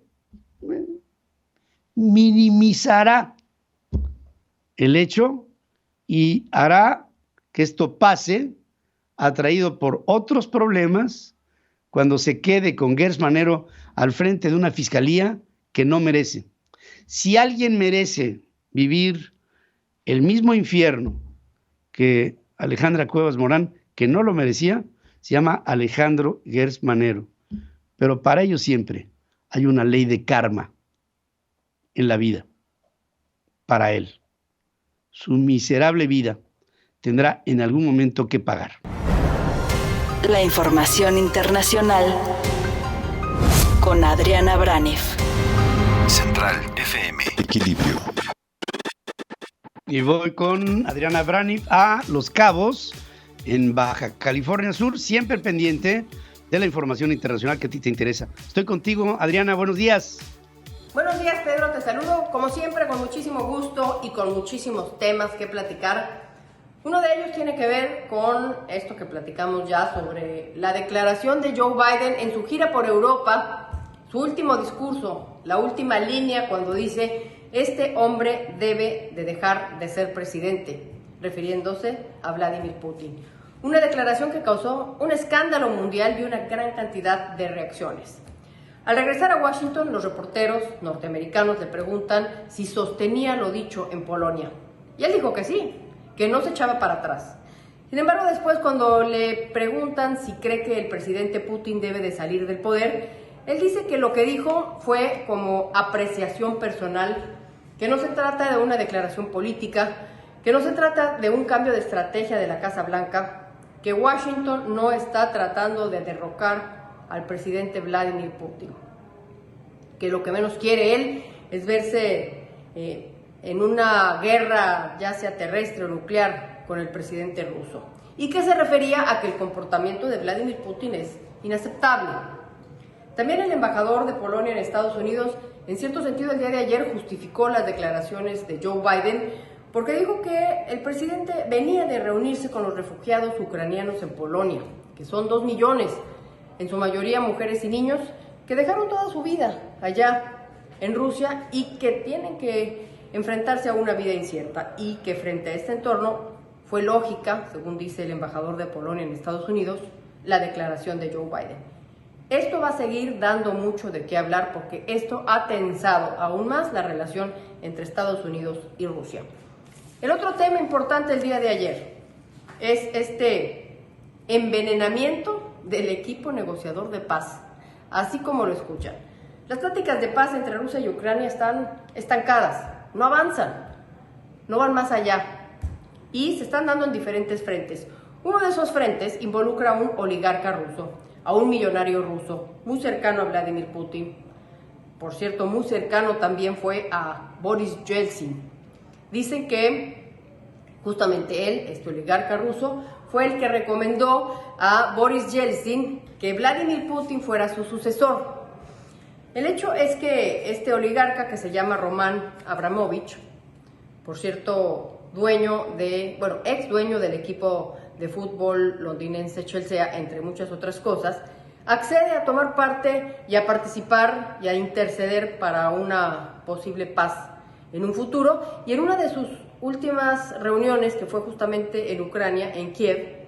minimizará el hecho y hará que esto pase, atraído por otros problemas, cuando se quede con Gers Manero al frente de una fiscalía que no merece. Si alguien merece vivir el mismo infierno que Alejandra Cuevas Morán, que no lo merecía, se llama Alejandro Gers Manero. Pero para ello siempre hay una ley de karma en la vida, para él. Su miserable vida tendrá en algún momento que pagar. La información internacional con Adriana Braniff. Central FM. Equilibrio. Y voy con Adriana Braniff a Los Cabos, en Baja California Sur, siempre pendiente de la información internacional que a ti te interesa. Estoy contigo, Adriana, buenos días. Buenos días, Pedro, te saludo como siempre con muchísimo gusto y con muchísimos temas que platicar. Uno de ellos tiene que ver con esto que platicamos ya sobre la declaración de Joe Biden en su gira por Europa, su último discurso, la última línea cuando dice: este hombre debe de dejar de ser presidente, refiriéndose a Vladimir Putin. Una declaración que causó un escándalo mundial y una gran cantidad de reacciones. Al regresar a Washington, los reporteros norteamericanos le preguntan si sostenía lo dicho en Polonia. Y él dijo que sí, que no se echaba para atrás. Sin embargo, después cuando le preguntan si cree que el presidente Putin debe de salir del poder, él dice que lo que dijo fue como apreciación personal, que no se trata de una declaración política, que no se trata de un cambio de estrategia de la Casa Blanca, que Washington no está tratando de derrocar al presidente Vladimir Putin, que lo que menos quiere él es verse en una guerra, ya sea terrestre o nuclear, con el presidente ruso, y que se refería a que el comportamiento de Vladimir Putin es inaceptable. También el embajador de Polonia en Estados Unidos, en cierto sentido, el día de ayer justificó las declaraciones de Joe Biden, porque dijo que el presidente venía de reunirse con los refugiados ucranianos en Polonia, que son 2 millones, en su mayoría mujeres y niños, que dejaron toda su vida allá en Rusia y que tienen que enfrentarse a una vida incierta, y que frente a este entorno fue lógica, según dice el embajador de Polonia en Estados Unidos, la declaración de Joe Biden. Esto va a seguir dando mucho de qué hablar porque esto ha tensado aún más la relación entre Estados Unidos y Rusia. El otro tema importante el día de ayer es este envenenamiento del equipo negociador de paz, así como lo escuchan. Las pláticas de paz entre Rusia y Ucrania están estancadas, no avanzan, no van más allá y se están dando en diferentes frentes. Uno de esos frentes involucra a un oligarca ruso, a un millonario ruso, muy cercano a Vladimir Putin. Por cierto, muy cercano también fue a Boris Yeltsin. Dicen que justamente él, este oligarca ruso, fue el que recomendó a Boris Yeltsin que Vladimir Putin fuera su sucesor. El hecho es que este oligarca, que se llama Roman Abramovich, por cierto, ex dueño del equipo de fútbol londinense Chelsea, entre muchas otras cosas, accede a tomar parte y a participar y a interceder para una posible paz en un futuro, y en una de sus últimas reuniones, que fue justamente en Ucrania, en Kiev,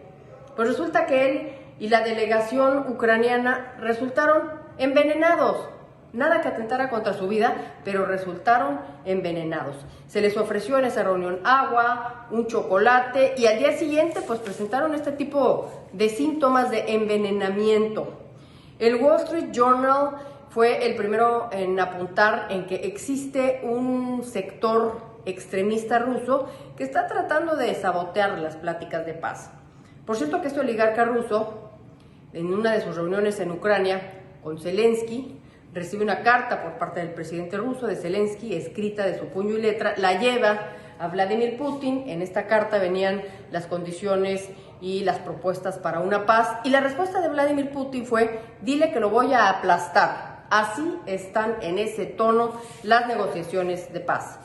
pues resulta que él y la delegación ucraniana resultaron envenenados. Nada que atentara contra su vida, pero resultaron envenenados. Se les ofreció en esa reunión agua, un chocolate, y al día siguiente pues presentaron este tipo de síntomas de envenenamiento. El Wall Street Journal fue el primero en apuntar en que existe un sector extremista ruso que está tratando de sabotear las pláticas de paz. Por cierto que este oligarca ruso, en una de sus reuniones en Ucrania con Zelensky, recibe una carta por parte del presidente ruso, de Zelensky, escrita de su puño y letra, la lleva a Vladimir Putin. En esta carta venían las condiciones y las propuestas para una paz, y la respuesta de Vladimir Putin fue: dile que lo voy a aplastar. Así están en ese tono las negociaciones de paz.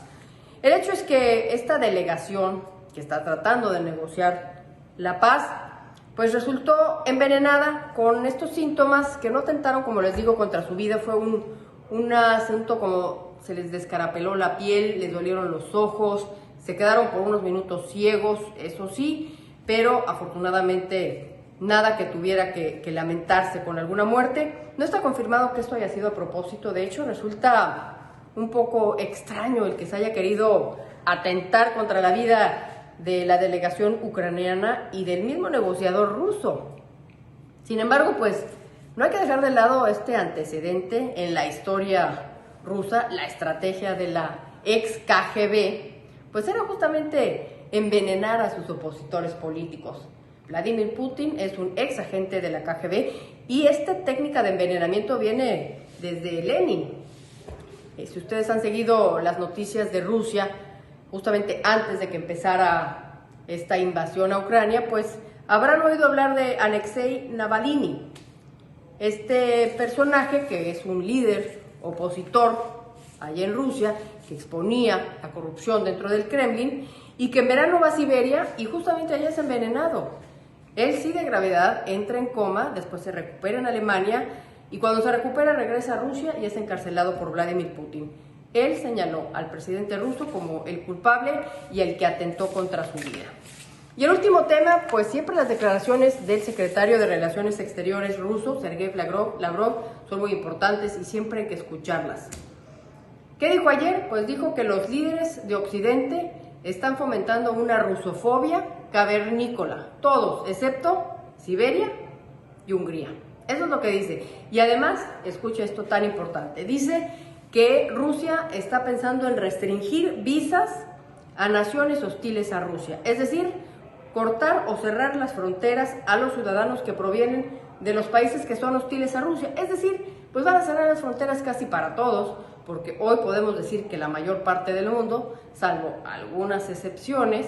El hecho es que esta delegación que está tratando de negociar la paz, pues resultó envenenada con estos síntomas que no atentaron, como les digo, contra su vida. Fue un asunto como se les descarapeló la piel, les dolieron los ojos, se quedaron por unos minutos ciegos, eso sí, pero afortunadamente nada que tuviera que lamentarse con alguna muerte. No está confirmado que esto haya sido a propósito. De hecho, resulta un poco extraño el que se haya querido atentar contra la vida de la delegación ucraniana y del mismo negociador ruso. Sin embargo, pues no hay que dejar de lado este antecedente en la historia rusa. La estrategia de la ex KGB pues era justamente envenenar a sus opositores políticos. Vladimir Putin es un ex agente de la KGB y esta técnica de envenenamiento viene desde Lenin. Si ustedes han seguido las noticias de Rusia, justamente antes de que empezara esta invasión a Ucrania, pues habrán oído hablar de Alexei Navalny, este personaje que es un líder opositor allá en Rusia, que exponía la corrupción dentro del Kremlin y que en verano va a Siberia y justamente allá es envenenado. Él sí de gravedad entra en coma, después se recupera en Alemania y cuando se recupera regresa a Rusia y es encarcelado por Vladimir Putin. Él señaló al presidente ruso como el culpable y el que atentó contra su vida. Y el último tema, pues siempre las declaraciones del secretario de Relaciones Exteriores ruso, Sergei Lavrov, son muy importantes y siempre hay que escucharlas. ¿Qué dijo ayer? Pues dijo que los líderes de Occidente están fomentando una rusofobia cavernícola, todos, excepto Siberia y Hungría. Eso es lo que dice. Y además, escucha esto tan importante, dice que Rusia está pensando en restringir visas a naciones hostiles a Rusia, es decir, cortar o cerrar las fronteras a los ciudadanos que provienen de los países que son hostiles a Rusia, es decir, pues van a cerrar las fronteras casi para todos, porque hoy podemos decir que la mayor parte del mundo, salvo algunas excepciones,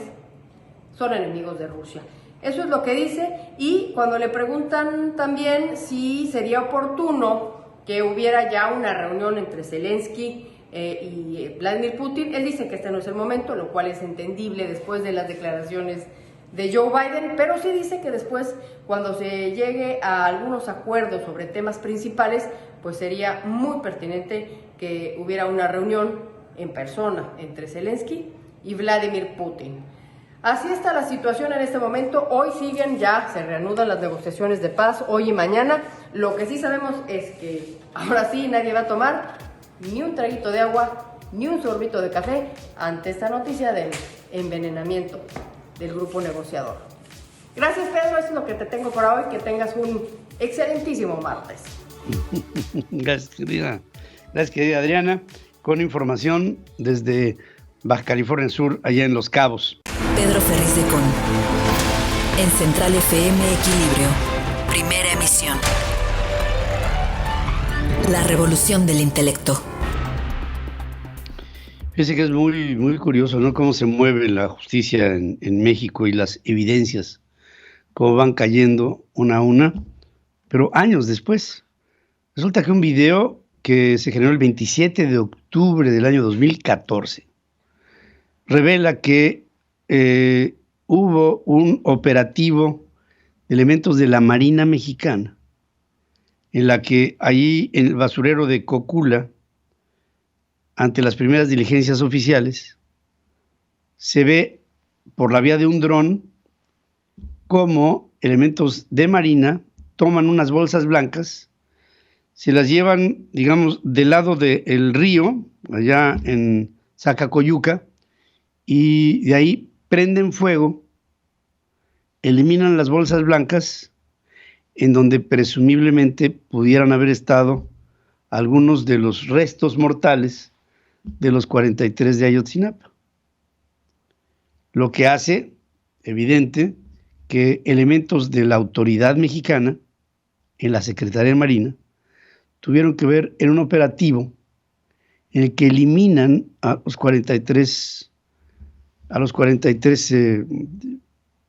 son enemigos de Rusia. Eso es lo que dice, y cuando le preguntan también si sería oportuno que hubiera ya una reunión entre Zelensky y Vladimir Putin, él dice que este no es el momento, lo cual es entendible después de las declaraciones de Joe Biden, pero sí dice que después, cuando se llegue a algunos acuerdos sobre temas principales, pues sería muy pertinente que hubiera una reunión en persona entre Zelensky y Vladimir Putin. Así está la situación en este momento. Hoy siguen, ya se reanudan las negociaciones de paz, hoy y mañana. Lo que sí sabemos es que ahora sí nadie va a tomar ni un traguito de agua, ni un sorbito de café ante esta noticia del envenenamiento del grupo negociador. Gracias, Pedro, eso es lo que te tengo para hoy. Que tengas un excelentísimo martes. Gracias, querida Adriana, con información desde Baja California Sur, allá en Los Cabos. Pedro Ferriz de Con. En Central FM Equilibrio. Primera emisión. La revolución del intelecto. Fíjese que es muy, muy curioso, ¿no? Cómo se mueve la justicia en México y las evidencias, cómo van cayendo una a una, pero años después. Resulta que un video que se generó el 27 de octubre del año 2014 revela que hubo un operativo de elementos de la Marina Mexicana en la que allí en el basurero de Cocula, ante las primeras diligencias oficiales, se ve por la vía de un dron cómo elementos de Marina toman unas bolsas blancas, se las llevan, digamos, del lado del río, allá en Zacacoyuca, y de ahí prenden fuego, eliminan las bolsas blancas, en donde presumiblemente pudieran haber estado algunos de los restos mortales de los 43 de Ayotzinapa. Lo que hace evidente que elementos de la autoridad mexicana en la Secretaría de Marina tuvieron que ver en un operativo en el que eliminan a los 43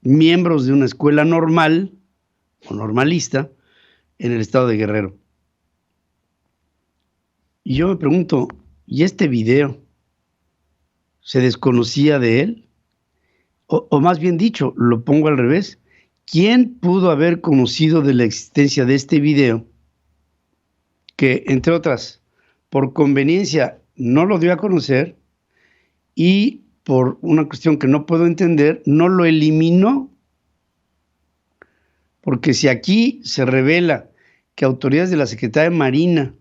miembros de una escuela normal o normalista en el estado de Guerrero. Y yo me pregunto, ¿y este video se desconocía de él? o más bien dicho, lo pongo al revés, ¿quién pudo haber conocido de la existencia de este video que, entre otras, por conveniencia no lo dio a conocer y por una cuestión que no puedo entender, no lo eliminó? Porque si aquí se revela que autoridades de la Secretaría de Marina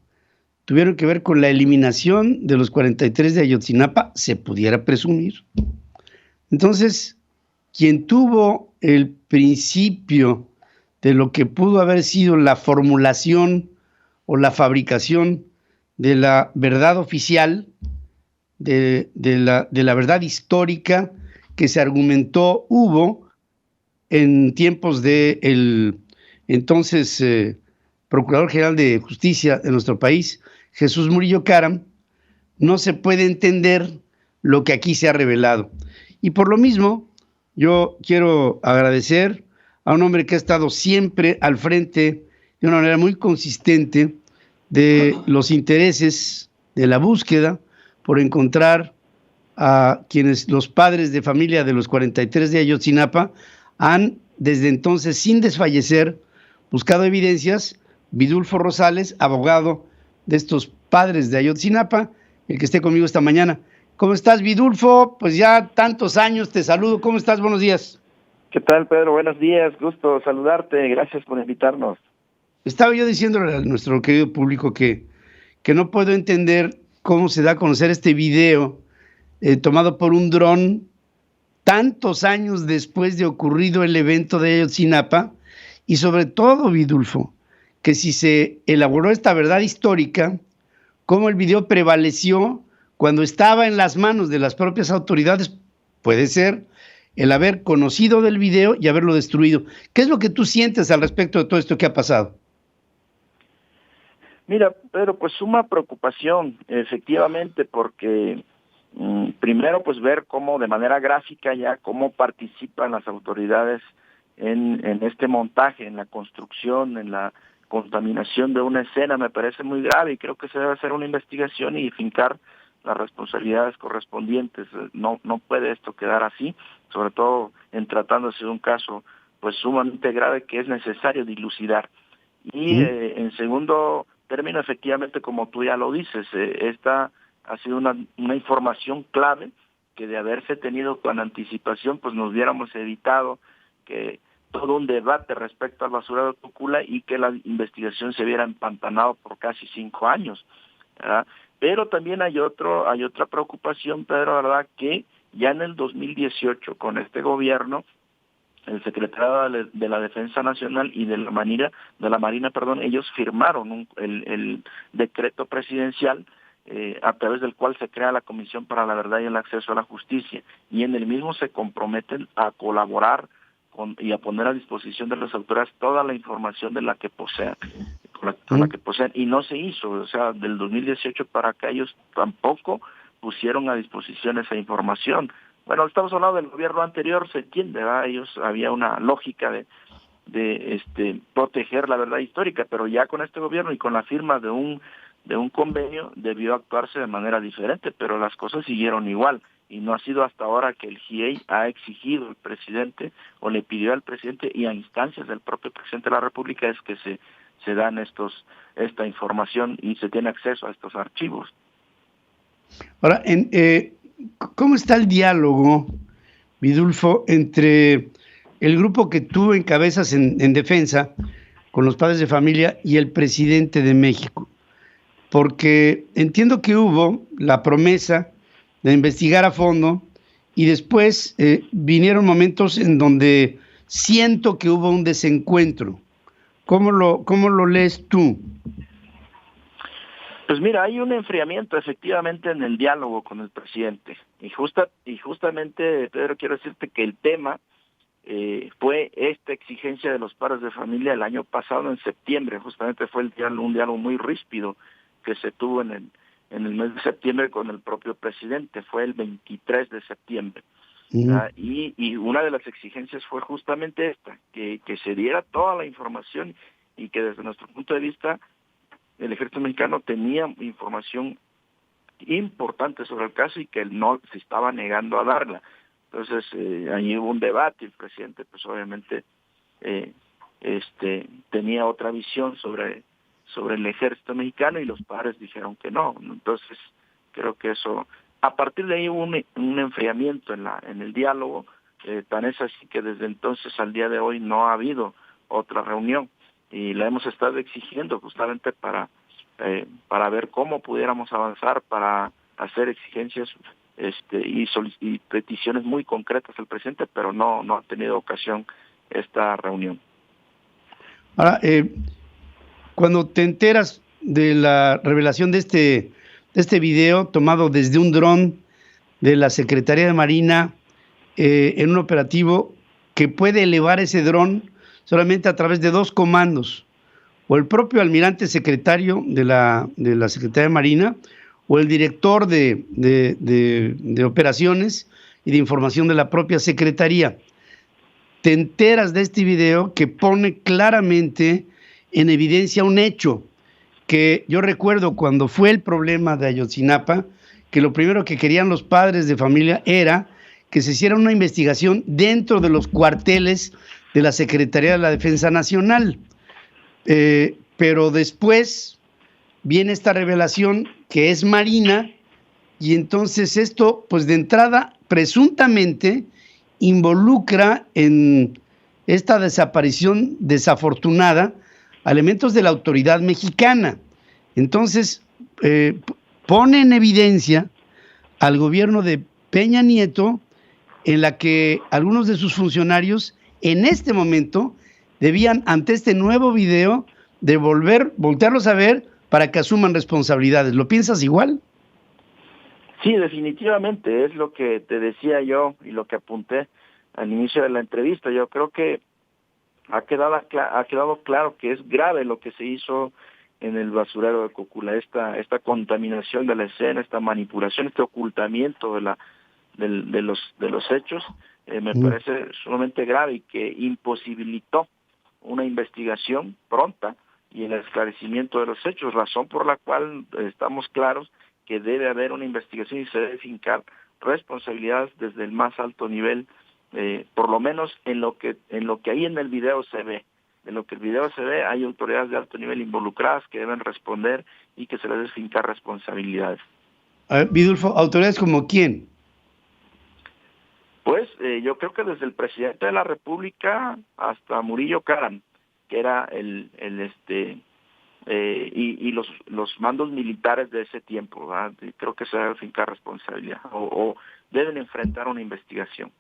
tuvieron que ver con la eliminación de los 43 de Ayotzinapa, se pudiera presumir. Entonces, quien tuvo el principio de lo que pudo haber sido la formulación o la fabricación de la verdad oficial, de la verdad histórica que se argumentó hubo en tiempos del entonces Procurador General de Justicia de nuestro país, Jesús Murillo Caram, no se puede entender lo que aquí se ha revelado. Y por lo mismo, yo quiero agradecer a un hombre que ha estado siempre al frente de una manera muy consistente de los intereses de la búsqueda por encontrar a quienes los padres de familia de los 43 de Ayotzinapa han desde entonces, sin desfallecer, buscado evidencias. Vidulfo Rosales, abogado de estos padres de Ayotzinapa, el que esté conmigo esta mañana. ¿Cómo estás, Vidulfo? Pues ya tantos años, te saludo. ¿Cómo estás? Buenos días. ¿Qué tal, Pedro? Buenos días, gusto saludarte, gracias por invitarnos. Estaba yo diciéndole a nuestro querido público que no puedo entender cómo se da a conocer este video tomado por un dron tantos años después de ocurrido el evento de Ayotzinapa, y sobre todo, Vidulfo, que si se elaboró esta verdad histórica, cómo el video prevaleció cuando estaba en las manos de las propias autoridades. Puede ser el haber conocido del video y haberlo destruido. ¿Qué es lo que tú sientes al respecto de todo esto que ha pasado? Mira, Pedro, pues suma preocupación, efectivamente, porque primero pues ver cómo de manera gráfica ya cómo participan las autoridades en este montaje, en la construcción, en la contaminación de una escena, me parece muy grave y creo que se debe hacer una investigación y fincar las responsabilidades correspondientes. No puede esto quedar así, sobre todo en tratándose de un caso pues sumamente grave que es necesario dilucidar. Y en segundo término, efectivamente, como tú ya lo dices, esta ha sido una información clave que de haberse tenido con anticipación, pues nos hubiéramos evitado que todo un debate respecto al basurero de Cocula y que la investigación se viera empantanado por casi 5 años, ¿verdad? Pero también hay otra preocupación, Pedro, ¿verdad? Que ya en el 2018, con este gobierno, el secretario de la Defensa Nacional y de la Marina, ellos firmaron el decreto presidencial a través del cual se crea la Comisión para la Verdad y el Acceso a la Justicia, y en el mismo se comprometen a colaborar y a poner a disposición de las autoridades toda la información de la que posean, y no se hizo. O sea, del 2018 para acá ellos tampoco pusieron a disposición esa información. Bueno, estamos hablando del gobierno anterior, se entiende, ¿verdad? Ellos había una lógica de proteger la verdad histórica, pero ya con este gobierno y con la firma de un convenio debió actuarse de manera diferente, pero las cosas siguieron igual. Y no ha sido hasta ahora que el GIEI ha exigido al presidente o le pidió al presidente y a instancias del propio presidente de la República es que se dan esta información y se tiene acceso a estos archivos. Ahora, ¿cómo está el diálogo, Vidulfo, entre el grupo que tú encabezas en defensa con los padres de familia y el presidente de México? Porque entiendo que hubo la promesa de investigar a fondo y después vinieron momentos en donde siento que hubo un desencuentro. ¿Cómo lo lees tú? Pues mira, hay un enfriamiento efectivamente en el diálogo con el presidente. Y justamente, Pedro, quiero decirte que el tema fue esta exigencia de los padres de familia el año pasado, en septiembre. Justamente fue un diálogo muy ríspido que se tuvo en el mes de septiembre con el propio presidente. Fue el 23 de septiembre. Y una de las exigencias fue justamente esta, que se diera toda la información y que desde nuestro punto de vista el ejército mexicano tenía información importante sobre el caso y que él no se estaba negando a darla. Entonces, ahí hubo un debate, el presidente pues obviamente tenía otra visión sobre el ejército mexicano y los padres dijeron que no. Entonces, creo que eso, a partir de ahí hubo un enfriamiento en el diálogo, tan es así que desde entonces al día de hoy no ha habido otra reunión y la hemos estado exigiendo justamente para ver cómo pudiéramos avanzar, para hacer exigencias y peticiones muy concretas al presidente, pero no ha tenido ocasión esta reunión. Ahora, cuando te enteras de la revelación de este video tomado desde un dron de la Secretaría de Marina en un operativo que puede elevar ese dron solamente a través de 2 comandos, o el propio almirante secretario de la Secretaría de Marina, o el director de operaciones y de información de la propia Secretaría. Te enteras de este video que pone claramente en evidencia un hecho que yo recuerdo cuando fue el problema de Ayotzinapa, que lo primero que querían los padres de familia era que se hiciera una investigación dentro de los cuarteles de la Secretaría de la Defensa Nacional. Pero después viene esta revelación que es Marina, y entonces esto, pues de entrada, presuntamente involucra en esta desaparición desafortunada a elementos de la autoridad mexicana. Entonces, pone en evidencia al gobierno de Peña Nieto, en la que algunos de sus funcionarios en este momento debían, ante este nuevo video, de voltearlos a ver para que asuman responsabilidades. ¿Lo piensas igual? Sí, definitivamente, es lo que te decía yo y lo que apunté al inicio de la entrevista. Yo creo que ha quedado claro que es grave lo que se hizo en el basurero de Cocula, esta contaminación de la escena, esta manipulación, este ocultamiento de los hechos, me parece sumamente grave y que imposibilitó una investigación pronta y el esclarecimiento de los hechos, razón por la cual estamos claros que debe haber una investigación y se debe fincar responsabilidades desde el más alto nivel, por lo menos en lo que ahí en el video se ve. En lo que el video se ve, hay autoridades de alto nivel involucradas que deben responder y que se les debe fincar responsabilidades. A ver, Vidulfo, ¿autoridades como quién? Pues yo creo que desde el presidente de la República hasta Murillo Karam, que era y los mandos militares de ese tiempo, ¿verdad? Creo que se debe fincar responsabilidad o deben enfrentar una investigación.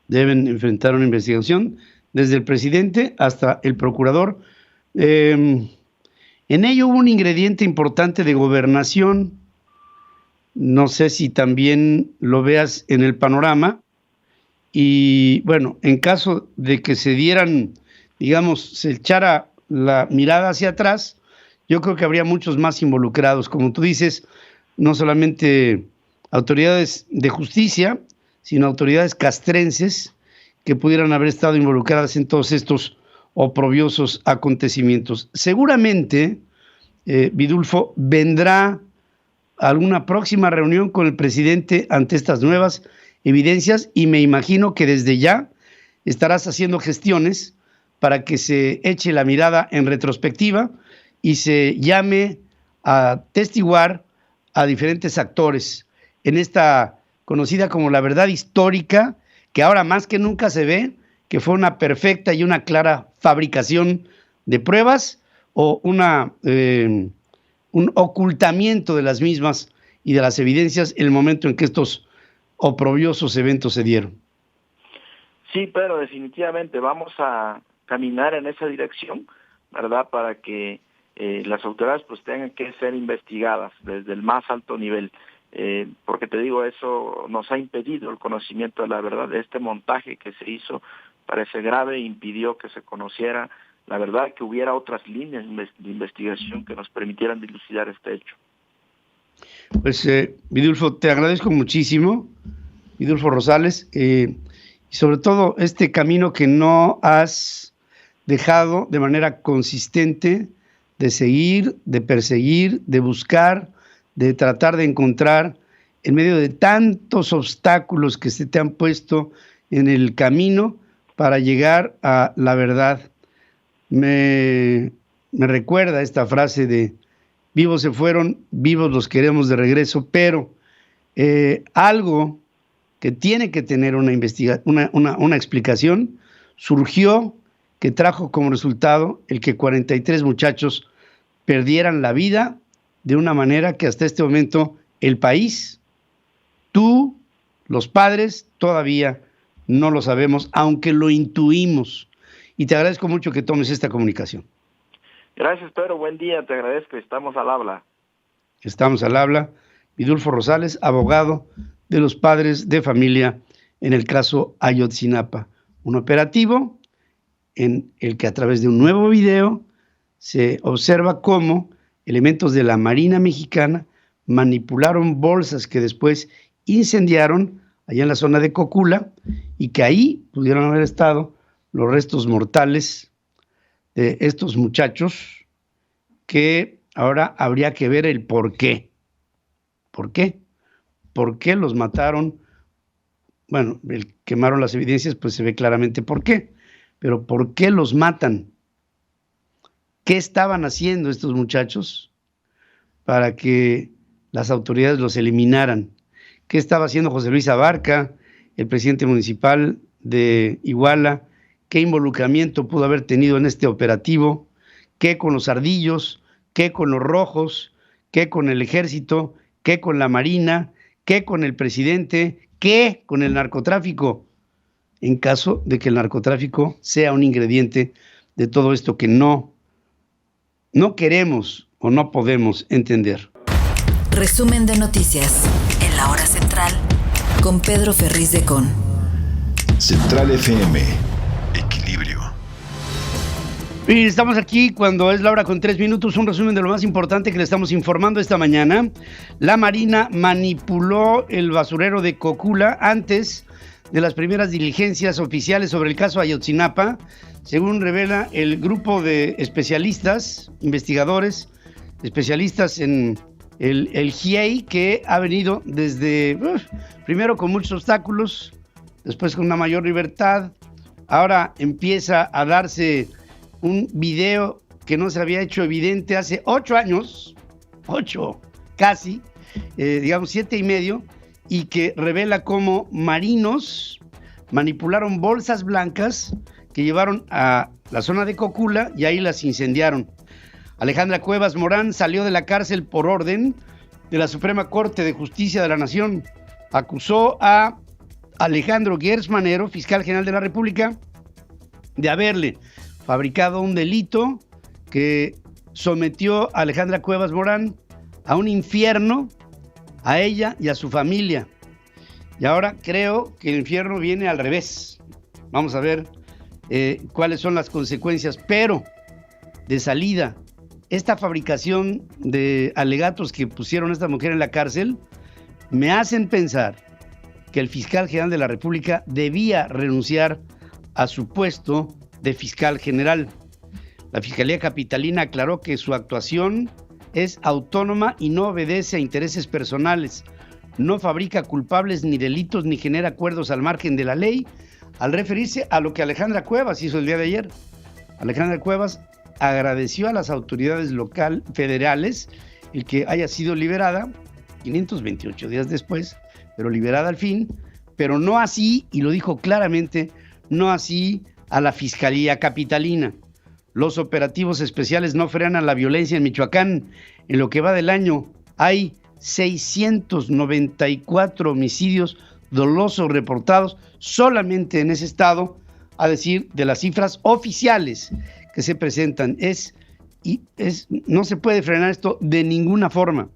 Deben enfrentar una investigación desde el presidente hasta el procurador. En ello hubo un ingrediente importante de gobernación. No sé si también lo veas en el panorama. Y bueno, en caso de que se dieran, digamos, se echara la mirada hacia atrás, yo creo que habría muchos más involucrados. Como tú dices, no solamente autoridades de justicia, sino autoridades castrenses que pudieran haber estado involucradas en todos estos oprobiosos acontecimientos. Seguramente, Vidulfo, vendrá alguna próxima reunión con el presidente ante estas nuevas evidencias y me imagino que desde ya estarás haciendo gestiones para que se eche la mirada en retrospectiva y se llame a testiguar a diferentes actores en esta conocida como la verdad histórica, que ahora más que nunca se ve que fue una perfecta y una clara fabricación de pruebas o un ocultamiento de las mismas y de las evidencias en el momento en que estos oprobiosos eventos se dieron. Sí, pero definitivamente vamos a caminar en esa dirección, ¿verdad? Para que las autoridades pues tengan que ser investigadas desde el más alto nivel. Porque te digo, eso nos ha impedido el conocimiento de la verdad. Este montaje que se hizo parece grave, impidió que se conociera la verdad, que hubiera otras líneas de investigación que nos permitieran dilucidar este hecho. Pues Vidulfo, te agradezco muchísimo, Vidulfo Rosales, y sobre todo este camino que no has dejado de manera consistente de seguir, de perseguir, de buscar, de tratar de encontrar en medio de tantos obstáculos que se te han puesto en el camino para llegar a la verdad. Me recuerda esta frase de vivos se fueron, vivos los queremos de regreso, pero algo que tiene que tener una explicación surgió, que trajo como resultado el que 43 muchachos perdieran la vida de una manera que hasta este momento el país, tú, los padres, todavía no lo sabemos, aunque lo intuimos. Y te agradezco mucho que tomes esta comunicación. Gracias, Pedro. Buen día, te agradezco. Estamos al habla. Estamos al habla. Vidulfo Rosales, abogado de los padres de familia en el caso Ayotzinapa. Un operativo en el que a través de un nuevo video se observa cómo elementos de la Marina Mexicana manipularon bolsas que después incendiaron allá en la zona de Cocula y que ahí pudieron haber estado los restos mortales de estos muchachos, que ahora habría que ver el por qué. ¿Por qué? ¿Por qué los mataron? Bueno, el quemaron las evidencias, pues se ve claramente por qué. Pero ¿por qué los matan? ¿Qué estaban haciendo estos muchachos para que las autoridades los eliminaran? ¿Qué estaba haciendo José Luis Abarca, el presidente municipal de Iguala? ¿Qué involucramiento pudo haber tenido en este operativo? ¿Qué con los ardillos? ¿Qué con los rojos? ¿Qué con el ejército? ¿Qué con la marina? ¿Qué con el presidente? ¿Qué con el narcotráfico? En caso de que el narcotráfico sea un ingrediente de todo esto que no queremos o no podemos entender. Resumen de noticias en la hora central con Pedro Ferriz de Con. Central FM. Equilibrio. Y estamos aquí cuando es la hora con 3 minutos, un resumen de lo más importante que le estamos informando esta mañana. La Marina manipuló el basurero de Cocula antes de las primeras diligencias oficiales sobre el caso Ayotzinapa, según revela el grupo de especialistas, investigadores, especialistas en el GIEI, que ha venido desde, primero con muchos obstáculos, después con una mayor libertad. Ahora empieza a darse un video que no se había hecho evidente hace 8 años, 8 casi, digamos 7 y medio, y que revela cómo marinos manipularon bolsas blancas que llevaron a la zona de Cocula y ahí las incendiaron. Alejandra Cuevas Morán salió de la cárcel por orden de la Suprema Corte de Justicia de la Nación. Acusó a Alejandro Gers Manero, fiscal general de la República, de haberle fabricado un delito que sometió a Alejandra Cuevas Morán a un infierno, a ella y a su familia. Y ahora creo que el infierno viene al revés. Vamos a ver cuáles son las consecuencias, pero de salida, esta fabricación de alegatos que pusieron a esta mujer en la cárcel me hacen pensar que el fiscal general de la República debía renunciar a su puesto de fiscal general. La Fiscalía Capitalina aclaró que su actuación es autónoma y no obedece a intereses personales. No fabrica culpables ni delitos ni genera acuerdos al margen de la ley, al referirse a lo que Alejandra Cuevas hizo el día de ayer. Alejandra Cuevas agradeció a las autoridades federales el que haya sido liberada 528 días después, pero liberada al fin, pero no así, y lo dijo claramente, no así a la Fiscalía Capitalina. Los operativos especiales no frenan la violencia en Michoacán. En lo que va del año hay 694 homicidios dolosos reportados solamente en ese estado, a decir de las cifras oficiales que se presentan. No se puede frenar esto de ninguna forma.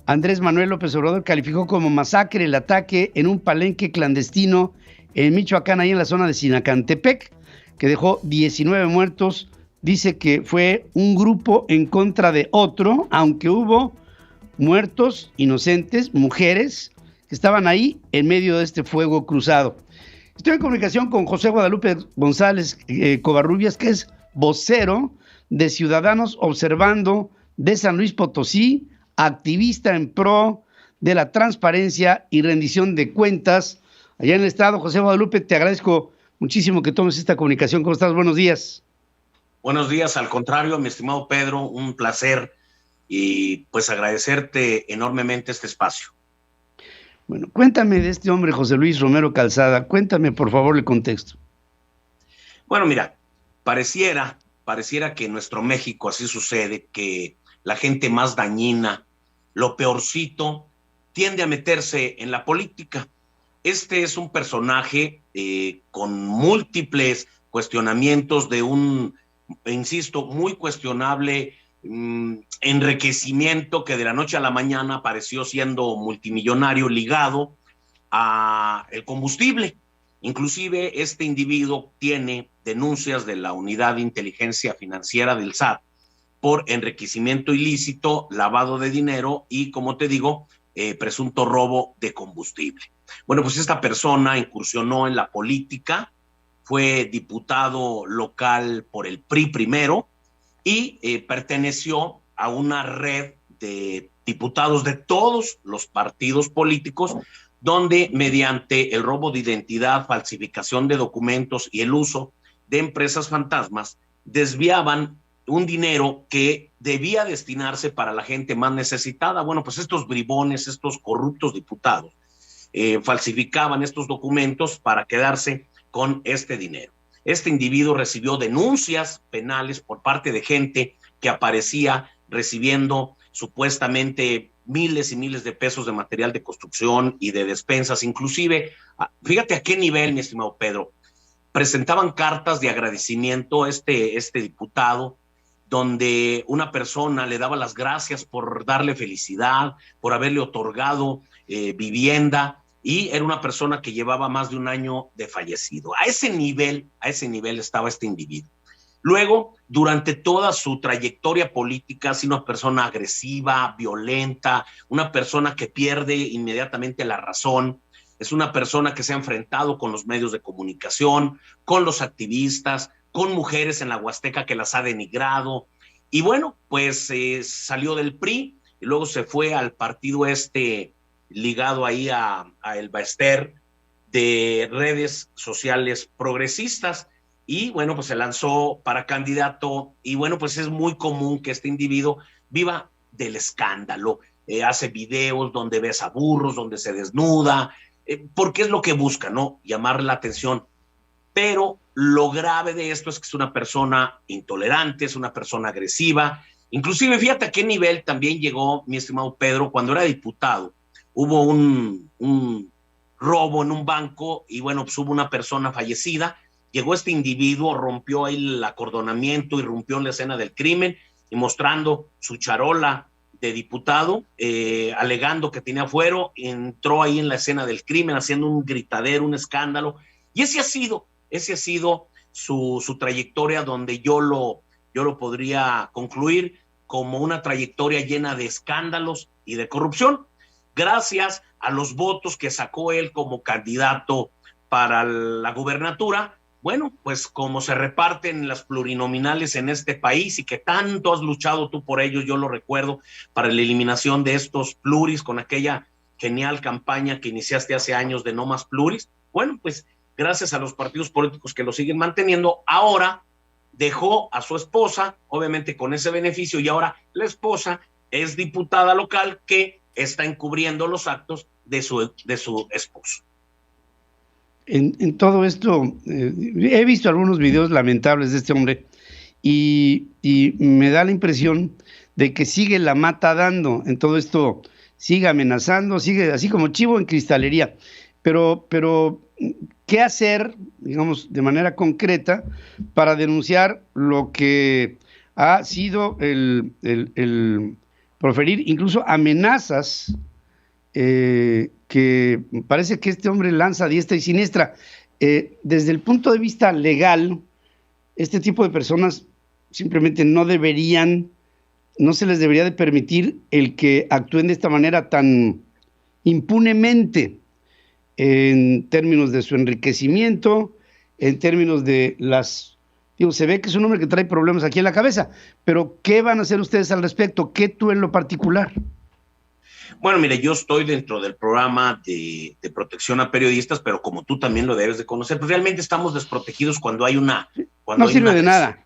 Andrés Manuel López Obrador calificó como masacre el ataque en un palenque clandestino en Michoacán, ahí en la zona de Sinacantepec, que dejó 19 muertos. Dice que fue un grupo en contra de otro, aunque hubo muertos inocentes, mujeres, que estaban ahí en medio de este fuego cruzado. Estoy en comunicación con José Guadalupe González Covarrubias, que es vocero de Ciudadanos Observando de San Luis Potosí, activista en pro de la transparencia y rendición de cuentas allá en el estado. José Guadalupe, te agradezco muchísimo que tomes esta comunicación. ¿Cómo estás? Buenos días. Buenos días, al contrario, mi estimado Pedro, un placer y pues agradecerte enormemente este espacio. Bueno, cuéntame de este hombre, José Luis Romero Calzada. Cuéntame, por favor, el contexto. Bueno, mira, pareciera que en nuestro México así sucede, que la gente más dañina, lo peorcito, tiende a meterse en la política. Este es un personaje con múltiples cuestionamientos de un, insisto, muy cuestionable enriquecimiento, que de la noche a la mañana apareció siendo multimillonario ligado a el combustible. Inclusive este individuo tiene denuncias de la Unidad de Inteligencia Financiera del SAT por enriquecimiento ilícito, lavado de dinero y, como te digo, presunto robo de combustible. Bueno, pues esta persona incursionó en la política, fue diputado local por el PRI primero y perteneció a una red de diputados de todos los partidos políticos, donde mediante el robo de identidad, falsificación de documentos y el uso de empresas fantasmas, desviaban un dinero que debía destinarse para la gente más necesitada. Bueno, pues estos bribones, estos corruptos diputados, falsificaban estos documentos para quedarse con este dinero. Este individuo recibió denuncias penales por parte de gente que aparecía recibiendo supuestamente miles y miles de pesos de material de construcción y de despensas. Inclusive, fíjate a qué nivel, mi estimado Pedro, presentaban cartas de agradecimiento a este diputado, donde una persona le daba las gracias por darle felicidad, por haberle otorgado vivienda, y era una persona que llevaba más de un año de fallecido. A ese nivel estaba este individuo. Luego, durante toda su trayectoria política, ha sido una persona agresiva, violenta, una persona que pierde inmediatamente la razón. Es una persona que se ha enfrentado con los medios de comunicación, con los activistas, con mujeres en la Huasteca que las ha denigrado. Y bueno, pues salió del PRI y luego se fue al partido ligado ahí a El Baester, de redes sociales progresistas. Y bueno, pues se lanzó para candidato y bueno, pues es muy común que este individuo viva del escándalo. Hace videos donde besa a burros, donde se desnuda, porque es lo que busca, ¿no? Llamar la atención. Pero lo grave de esto es que es una persona intolerante, es una persona agresiva. Inclusive, fíjate a qué nivel también llegó, mi estimado Pedro, cuando era diputado. Hubo un robo en un banco y bueno, pues hubo una persona fallecida. Llegó este individuo, rompió ahí el acordonamiento, irrumpió en la escena del crimen y mostrando su charola de diputado, alegando que tenía fuero, entró ahí en la escena del crimen haciendo un gritadero, un escándalo. Y ese ha sido su trayectoria, donde yo lo podría concluir como una trayectoria llena de escándalos y de corrupción, gracias a los votos que sacó él como candidato para la gubernatura. Bueno, pues como se reparten las plurinominales en este país y que tanto has luchado tú por ellos, yo lo recuerdo, para la eliminación de estos pluris con aquella genial campaña que iniciaste hace años de no más pluris. Bueno, pues gracias a los partidos políticos que lo siguen manteniendo, ahora dejó a su esposa, obviamente con ese beneficio, y ahora la esposa es diputada local que está encubriendo los actos de su esposo. En todo esto, he visto algunos videos lamentables de este hombre y me da la impresión de que sigue la mata dando en todo esto, sigue amenazando, sigue así como chivo en cristalería. Pero ¿qué hacer, digamos, de manera concreta para denunciar lo que ha sido el proferir incluso amenazas que parece que este hombre lanza a diestra y siniestra? Desde el punto de vista legal, este tipo de personas simplemente no se les debería de permitir el que actúen de esta manera tan impunemente, en términos de su enriquecimiento, en términos de se ve que es un hombre que trae problemas aquí en la cabeza, pero ¿qué van a hacer ustedes al respecto? ¿Qué tú en lo particular? Bueno, mire, yo estoy dentro del programa de protección a periodistas, pero como tú también lo debes de conocer, pues realmente estamos desprotegidos cuando hay una... No sirve de nada.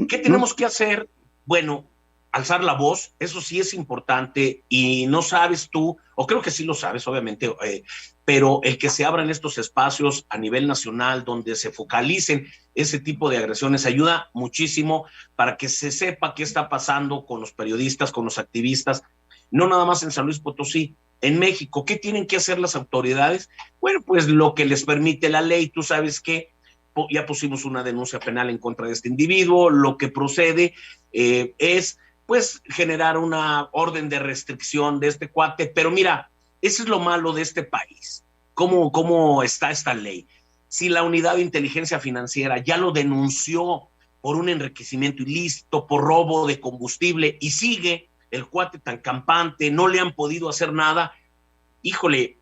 ¿Qué tenemos que hacer? Bueno, alzar la voz, eso sí es importante, y no sabes tú, o creo que sí lo sabes, obviamente, pero el que se abran estos espacios a nivel nacional donde se focalicen ese tipo de agresiones ayuda muchísimo para que se sepa qué está pasando con los periodistas, con los activistas, no nada más en San Luis Potosí, en México. ¿Qué tienen que hacer las autoridades? Bueno, pues lo que les permite la ley. Tú sabes que ya pusimos una denuncia penal en contra de este individuo, lo que procede es pues generar una orden de restricción de este cuate, pero mira, eso es lo malo de este país, cómo está esta ley. Si la unidad de inteligencia financiera ya lo denunció por un enriquecimiento ilícito, por robo de combustible, y sigue el cuate tan campante, no le han podido hacer nada, híjole,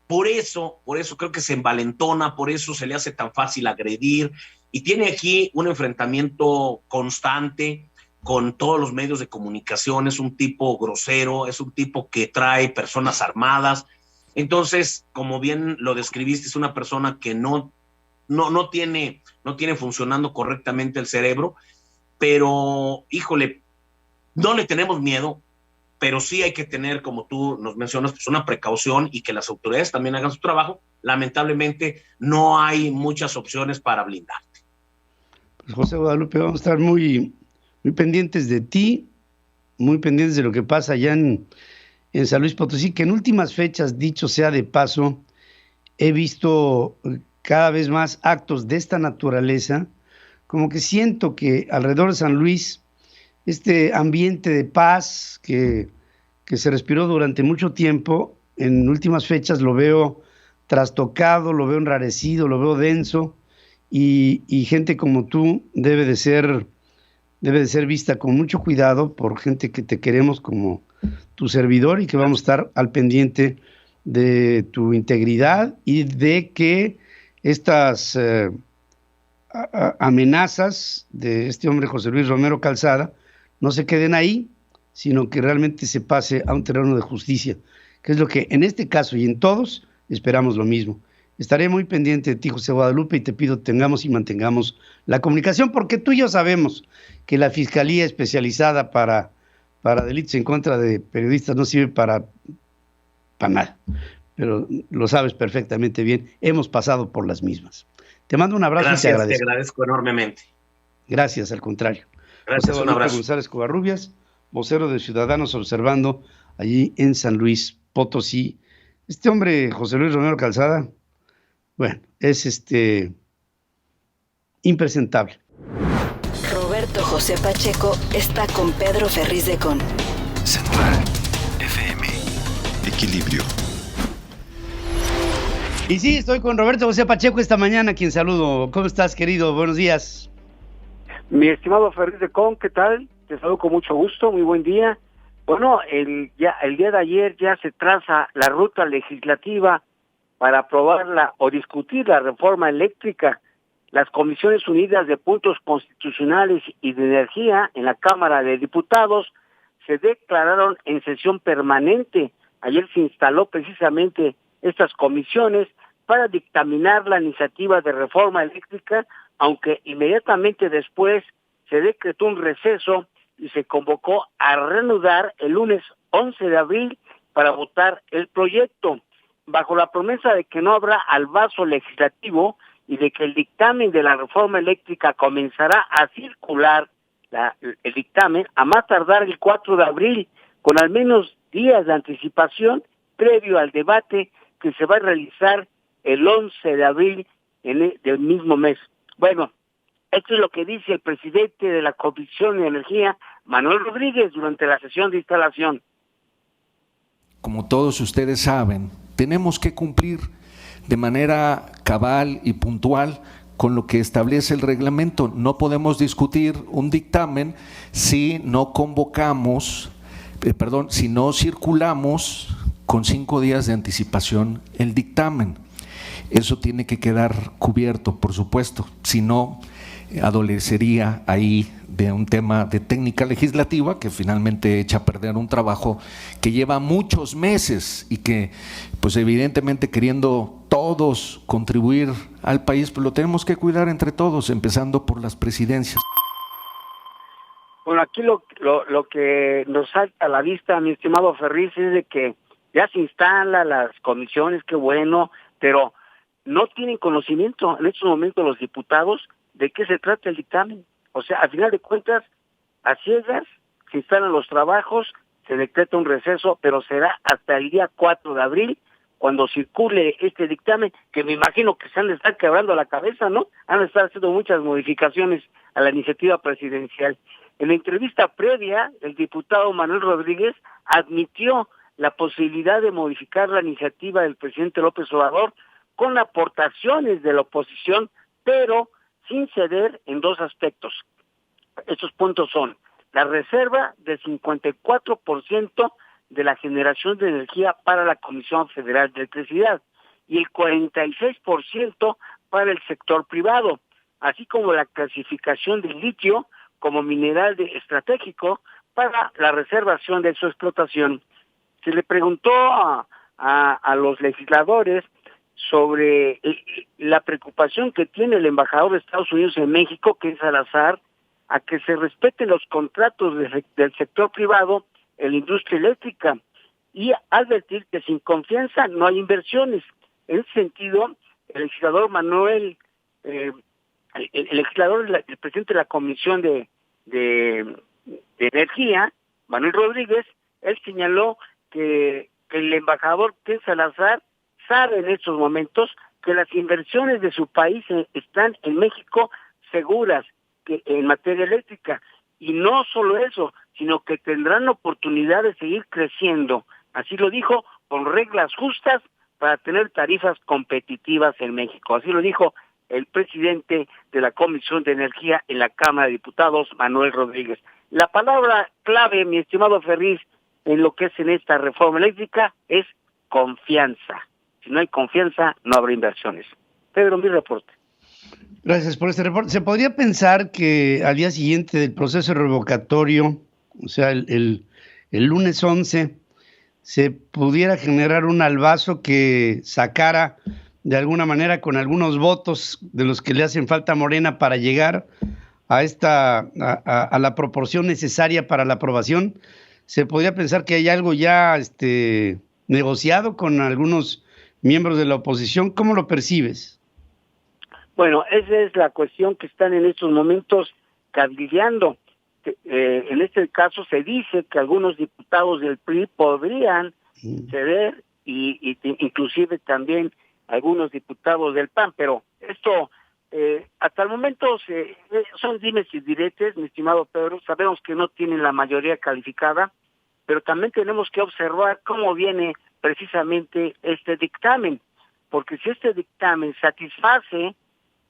por eso creo que se envalentona, por eso se le hace tan fácil agredir, y tiene aquí un enfrentamiento constante con todos los medios de comunicación. Es un tipo grosero, es un tipo que trae personas armadas. Entonces, como bien lo describiste, es una persona que no tiene funcionando correctamente el cerebro, pero, híjole, no le tenemos miedo, pero sí hay que tener, como tú nos mencionas, pues una precaución, y que las autoridades también hagan su trabajo. Lamentablemente, no hay muchas opciones para blindarte. Pues José Guadalupe, vamos a estar muy pendientes de ti, muy pendientes de lo que pasa allá en San Luis Potosí, que en últimas fechas, dicho sea de paso, he visto cada vez más actos de esta naturaleza, como que siento que alrededor de San Luis, este ambiente de paz que se respiró durante mucho tiempo, en últimas fechas lo veo trastocado, lo veo enrarecido, lo veo denso, y gente como tú debe de ser vista con mucho cuidado por gente que te queremos como tu servidor, y que vamos a estar al pendiente de tu integridad y de que estas amenazas de este hombre José Luis Romero Calzada no se queden ahí, sino que realmente se pase a un terreno de justicia, que es lo que en este caso y en todos esperamos lo mismo. Estaré muy pendiente de ti, José Guadalupe, y te pido tengamos y mantengamos la comunicación, porque tú y yo sabemos que la Fiscalía Especializada para delitos en contra de periodistas no sirve para nada, pero lo sabes perfectamente bien, hemos pasado por las mismas. Te mando un abrazo. Gracias, y te agradezco enormemente. Gracias, al contrario. Gracias, un abrazo. González Covarrubias, vocero de Ciudadanos Observando, allí en San Luis Potosí. Este hombre, José Luis Romero Calzada, bueno, es impresentable. Roberto José Pacheco está con Pedro Ferriz de Con. Central FM. Equilibrio. Y sí, estoy con Roberto José Pacheco esta mañana, quien saludo. ¿Cómo estás, querido? Buenos días. Mi estimado Ferriz de Con, ¿qué tal? Te saludo con mucho gusto, muy buen día. Bueno, el día de ayer ya se traza la ruta legislativa para aprobarla o discutir la reforma eléctrica. Las Comisiones Unidas de Puntos Constitucionales y de Energía en la Cámara de Diputados se declararon en sesión permanente. Ayer se instaló precisamente estas comisiones para dictaminar la iniciativa de reforma eléctrica, aunque inmediatamente después se decretó un receso y se convocó a reanudar el lunes 11 de abril para votar el proyecto, bajo la promesa de que no habrá albazo legislativo y de que el dictamen de la reforma eléctrica comenzará a circular, el dictamen, a más tardar el 4 de abril, con al menos días de anticipación previo al debate que se va a realizar el 11 de abril del mismo mes. Bueno, esto es lo que dice el presidente de la Comisión de Energía, Manuel Rodríguez, durante la sesión de instalación. Como todos ustedes saben, tenemos que cumplir de manera cabal y puntual con lo que establece el reglamento. No podemos discutir un dictamen si no si no circulamos con 5 días de anticipación el dictamen. Eso tiene que quedar cubierto, por supuesto. Si no, adolecería ahí de un tema de técnica legislativa que finalmente echa a perder un trabajo que lleva muchos meses y que, pues evidentemente queriendo todos contribuir al país, pues lo tenemos que cuidar entre todos, empezando por las presidencias. Bueno, aquí lo que nos salta a la vista, mi estimado Ferriz, es de que ya se instalan las comisiones, qué bueno, pero no tienen conocimiento en estos momentos los diputados de qué se trata el dictamen. O sea, al final de cuentas, a ciegas, se instalan los trabajos, se decreta un receso, pero será hasta el día 4 de abril cuando circule este dictamen, que me imagino que se han de estar quebrando la cabeza, ¿no? Han de estar haciendo muchas modificaciones a la iniciativa presidencial. En la entrevista previa, el diputado Manuel Rodríguez admitió la posibilidad de modificar la iniciativa del presidente López Obrador con aportaciones de la oposición, pero sin ceder en dos aspectos. Estos puntos son la reserva del 54% de la generación de energía para la Comisión Federal de Electricidad y el 46% para el sector privado, así como la clasificación del litio como mineral estratégico para la reservación de su explotación. Se le preguntó a los legisladores sobre la preocupación que tiene el embajador de Estados Unidos en México, que es Salazar, a que se respeten los contratos del sector privado en la industria eléctrica y advertir que sin confianza no hay inversiones. En ese sentido, el legislador Manuel, el presidente de la Comisión de Energía, Manuel Rodríguez, él señaló que el embajador Ken Salazar sabe en estos momentos que las inversiones de su país están en México seguras que en materia eléctrica, y no solo eso, sino que tendrán oportunidad de seguir creciendo, así lo dijo, con reglas justas para tener tarifas competitivas en México, así lo dijo el presidente de la Comisión de Energía en la Cámara de Diputados, Manuel Rodríguez. La palabra clave, mi estimado Ferriz, en lo que es en esta reforma eléctrica es confianza. Si no hay confianza, no habrá inversiones. Pedro, mi reporte. Gracias por este reporte. ¿Se podría pensar que al día siguiente del proceso revocatorio, o sea, el lunes 11, se pudiera generar un albazo que sacara de alguna manera con algunos votos de los que le hacen falta a Morena para llegar a la proporción necesaria para la aprobación? ¿Se podría pensar que hay algo ya negociado con algunos miembros de la oposición? ¿Cómo lo percibes? Bueno, esa es la cuestión que están en estos momentos cabildeando. En este caso se dice que algunos diputados del PRI podrían ceder y inclusive también algunos diputados del PAN, pero esto hasta el momento son dimes y diretes, mi estimado Pedro. Sabemos que no tienen la mayoría calificada, pero también tenemos que observar cómo viene precisamente este dictamen, porque si este dictamen satisface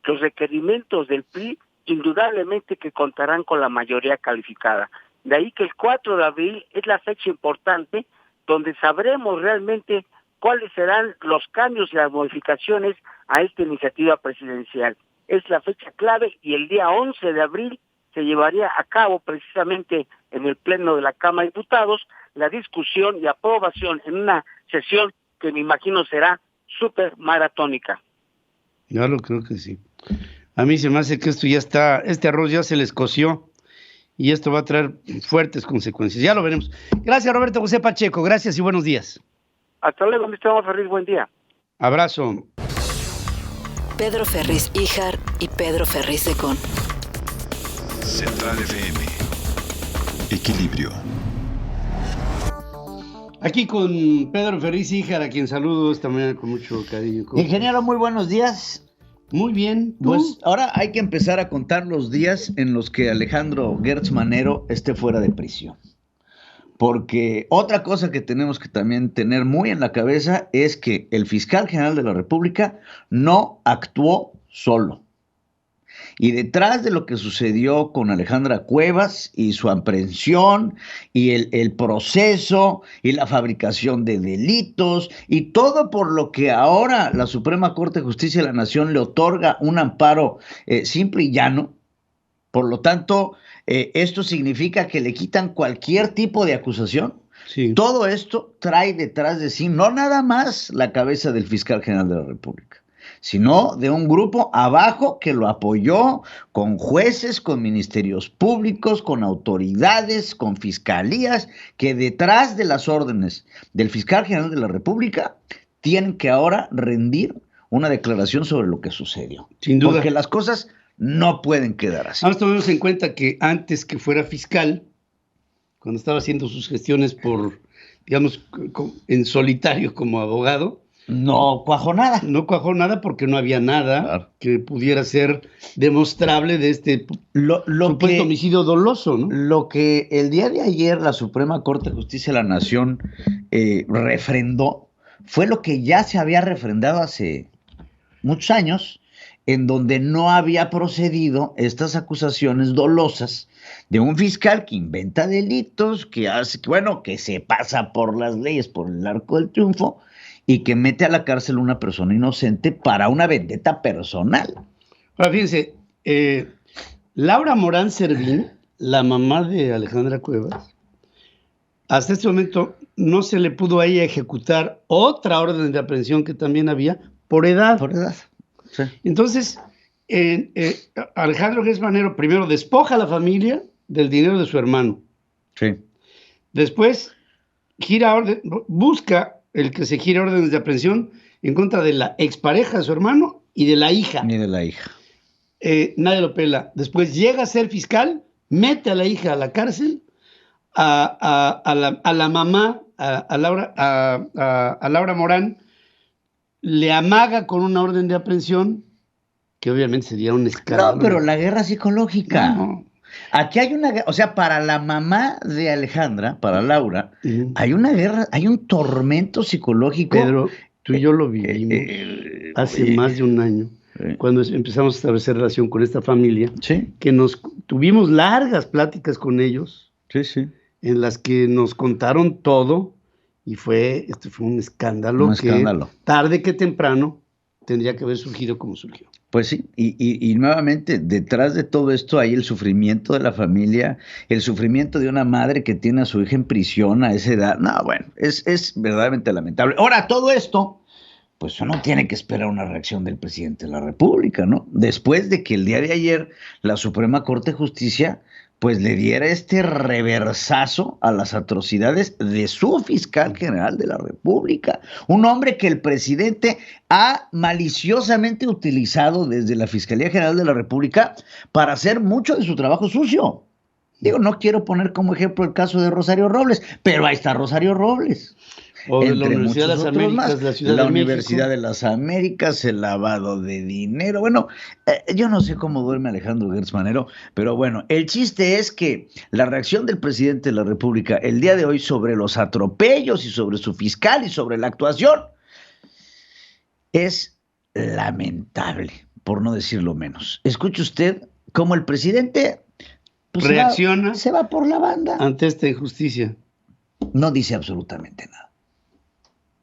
los requerimientos del PRI, indudablemente que contarán con la mayoría calificada. De ahí que el 4 de abril es la fecha importante donde sabremos realmente cuáles serán los cambios y las modificaciones a esta iniciativa presidencial. Es la fecha clave y el día 11 de abril se llevaría a cabo precisamente en el Pleno de la Cámara de Diputados la discusión y aprobación en una sesión que me imagino será súper maratónica. Ya lo creo que sí. A mí se me hace que esto ya está, este arroz ya se les coció y esto va a traer fuertes consecuencias. Ya lo veremos. Gracias, Roberto José Pacheco. Gracias y buenos días. Hasta luego, mi estimado Ferriz. Buen día. Abrazo. Pedro Ferriz Híjar y Pedro Ferriz de Con. Central FM. Equilibrio. Aquí con Pedro Ferriz Híjar, a quien saludo esta mañana con mucho cariño. Ingeniero, muy buenos días. Muy bien. Pues ahora hay que empezar a contar los días en los que Alejandro Gertz Manero esté fuera de prisión. Porque otra cosa que tenemos que también tener muy en la cabeza es que el fiscal general de la República no actuó solo. Y detrás de lo que sucedió con Alejandra Cuevas y su aprehensión y el proceso y la fabricación de delitos y todo por lo que ahora la Suprema Corte de Justicia de la Nación le otorga un amparo simple y llano, Por lo tanto, esto significa que le quitan cualquier tipo de acusación. Sí. Todo esto trae detrás de sí no nada más la cabeza del fiscal general de la República, sino de un grupo abajo que lo apoyó con jueces, con ministerios públicos, con autoridades, con fiscalías, que detrás de las órdenes del fiscal general de la República tienen que ahora rendir una declaración sobre lo que sucedió. Sin duda. Porque las cosas no pueden quedar así. Ahora tomemos en cuenta que antes que fuera fiscal, cuando estaba haciendo sus gestiones por, digamos, en solitario como abogado, no cuajó nada. No cuajó nada porque no había nada que pudiera ser demostrable de este supuesto homicidio doloso, ¿no? Lo que el día de ayer la Suprema Corte de Justicia de la Nación refrendó fue lo que ya se había refrendado hace muchos años, en donde no había procedido estas acusaciones dolosas de un fiscal que inventa delitos, que hace, bueno, que se pasa por las leyes, por el arco del triunfo, y que mete a la cárcel a una persona inocente para una vendetta personal. Ahora, fíjense, Laura Morán Servín, la mamá de Alejandra Cuevas, hasta este momento no se le pudo a ella ejecutar otra orden de aprehensión que también había por edad. Por edad. Sí. Entonces, Alejandro Gertz Manero primero despoja a la familia del dinero de su hermano. Sí. Después busca el que se gire órdenes de aprehensión en contra de la expareja de su hermano y de la hija. Ni de la hija. Nadie lo pela. Después llega a ser fiscal, mete a la hija a la cárcel, a la mamá, a Laura Morán, le amaga con una orden de aprehensión, que obviamente sería un escándalo. No, pero la guerra psicológica. No. Aquí hay una guerra, o sea, para la mamá de Alejandra, para Laura, hay una guerra, hay un tormento psicológico. Pedro, tú y yo lo vivimos hace más de un año, cuando empezamos a establecer relación con esta familia, que tuvimos largas pláticas con ellos, en las que nos contaron todo, y fue un escándalo. Tarde que temprano tendría que haber surgido como surgió. Pues sí, y nuevamente, detrás de todo esto hay el sufrimiento de la familia, el sufrimiento de una madre que tiene a su hija en prisión a esa edad. No, bueno, es verdaderamente lamentable. Ahora, todo esto, pues uno tiene que esperar una reacción del presidente de la República, ¿no? Después de que el día de ayer la Suprema Corte de Justicia pues le diera este reversazo a las atrocidades de su fiscal general de la República, un hombre que el presidente ha maliciosamente utilizado desde la Fiscalía General de la República para hacer mucho de su trabajo sucio. Digo, no quiero poner como ejemplo el caso de Rosario Robles, pero ahí está Rosario Robles. O de la Universidad de las Américas, la Ciudad de México. Universidad de las Américas, el lavado de dinero. Bueno, yo no sé cómo duerme Alejandro Gertz Manero, pero bueno, el chiste es que la reacción del presidente de la República el día de hoy sobre los atropellos y sobre su fiscal y sobre la actuación es lamentable, por no decirlo menos. Escuche usted cómo el presidente pues, reacciona, se va por la banda ante esta injusticia. No dice absolutamente nada.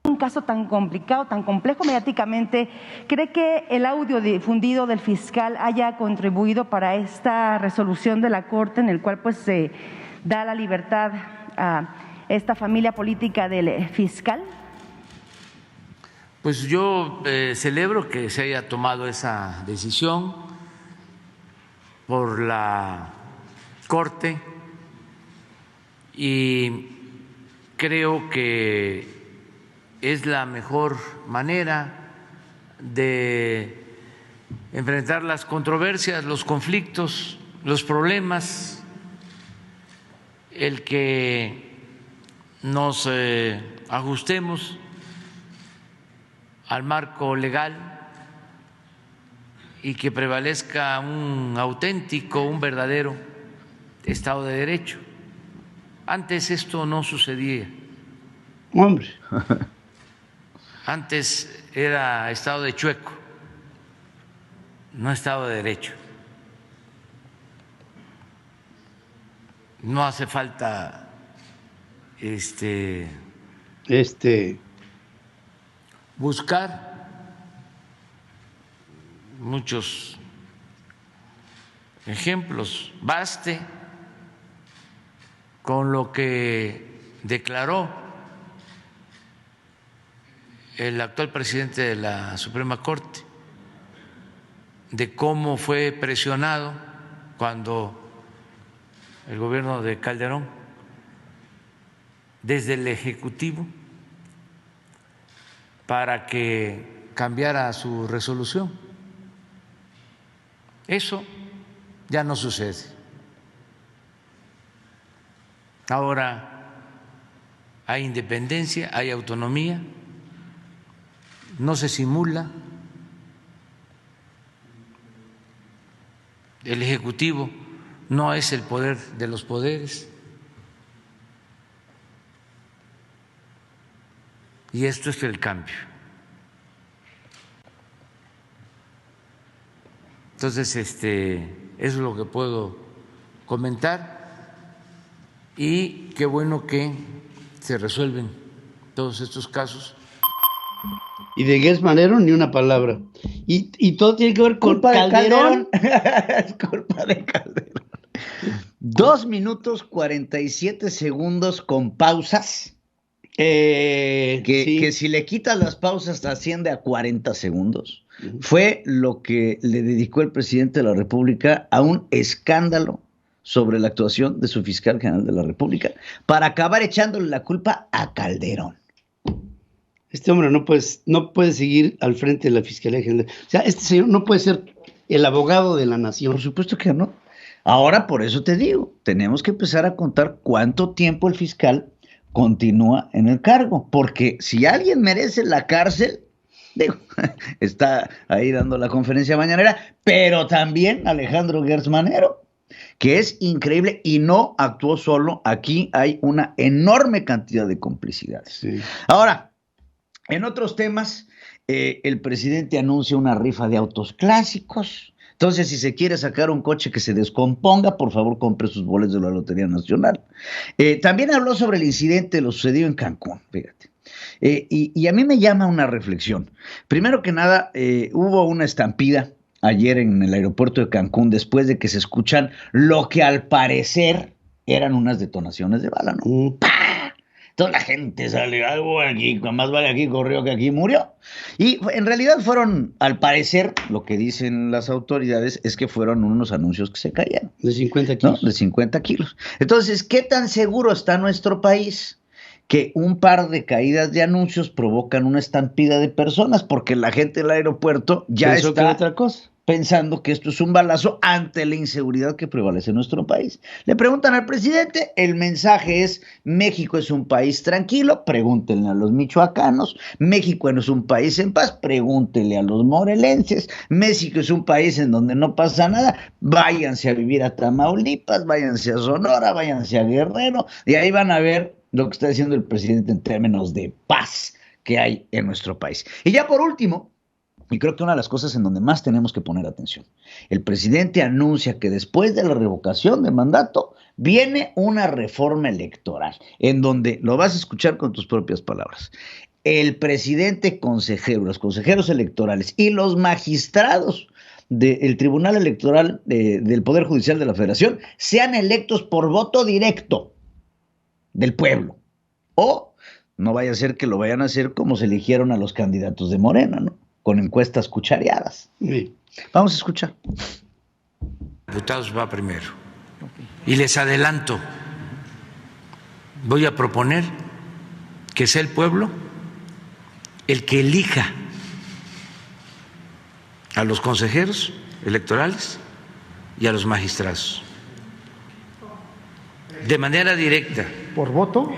Un caso tan complicado, tan complejo mediáticamente, ¿cree que el audio difundido del fiscal haya contribuido para esta resolución de la Corte en el cual pues se da la libertad a esta familia política del fiscal? Pues yo celebro que se haya tomado esa decisión por la Corte y creo que es la mejor manera de enfrentar las controversias, los conflictos, los problemas, el que nos ajustemos al marco legal y que prevalezca un auténtico, un verdadero Estado de Derecho. Antes esto no sucedía. Hombre. Antes era Estado de chueco, no Estado de Derecho. No hace falta buscar muchos ejemplos. Baste con lo que declaró el actual presidente de la Suprema Corte, de cómo fue presionado cuando el gobierno de Calderón, desde el Ejecutivo, para que cambiara su resolución. Eso ya no sucede. Ahora hay independencia, hay autonomía, no se simula. El Ejecutivo no es el poder de los poderes. Y esto es el cambio. Entonces, eso es lo que puedo comentar, y qué bueno que se resuelven todos estos casos. Y de Gertz Manero ni una palabra. Y todo tiene que ver con Calderón. Es culpa de Calderón. 2 minutos 47 segundos con pausas. Que si le quitas las pausas asciende a 40 segundos. Fue lo que le dedicó el presidente de la República a un escándalo sobre la actuación de su fiscal general de la República para acabar echándole la culpa a Calderón. Este hombre no puede seguir al frente de la Fiscalía General. O sea, este señor no puede ser el abogado de la nación. Por supuesto que no. Ahora, por eso te digo, tenemos que empezar a contar cuánto tiempo el fiscal continúa en el cargo, porque si alguien merece la cárcel, digo, está ahí dando la conferencia mañanera, pero también Alejandro Gertz Manero, que es increíble y no actuó solo. Aquí hay una enorme cantidad de complicidades. Sí. Ahora, en otros temas, el presidente anuncia una rifa de autos clásicos. Entonces, si se quiere sacar un coche que se descomponga, por favor, compre sus boletos de la Lotería Nacional. También habló sobre el incidente, lo sucedido en Cancún, fíjate. Y a mí me llama una reflexión. Primero que nada, hubo una estampida ayer en el aeropuerto de Cancún después de que se escuchan lo que al parecer eran unas detonaciones de bala, ¿no? ¡Pah! Toda la gente sale, aquí, más vale aquí corrió que aquí murió. Y en realidad fueron, al parecer, lo que dicen las autoridades es que fueron unos anuncios que se caían. De 50 kilos. ¿No? De 50 kilos. Entonces, ¿qué tan seguro está nuestro país que un par de caídas de anuncios provocan una estampida de personas? Porque la gente del aeropuerto ya está otra cosa, pensando que esto es un balazo ante la inseguridad que prevalece en nuestro país. Le preguntan al presidente, el mensaje es: México es un país tranquilo, pregúntenle a los michoacanos. México no es un país en paz, pregúntenle a los morelenses. México es un país en donde no pasa nada, váyanse a vivir a Tamaulipas, váyanse a Sonora, váyanse a Guerrero, y ahí van a ver lo que está diciendo el presidente en términos de paz que hay en nuestro país. Y ya por último, y creo que una de las cosas en donde más tenemos que poner atención, el presidente anuncia que después de la revocación de mandato viene una reforma electoral, en donde lo vas a escuchar con tus propias palabras. El presidente consejero, los consejeros electorales y los magistrados del Tribunal Electoral del Poder Judicial de la Federación sean electos por voto directo del pueblo. O no vaya a ser que lo vayan a hacer como se eligieron a los candidatos de Morena, ¿no? Con encuestas cuchareadas. Sí. Vamos a escuchar. Diputados va primero. Y les adelanto, voy a proponer que sea el pueblo el que elija a los consejeros electorales y a los magistrados. De manera directa. ¿Por voto?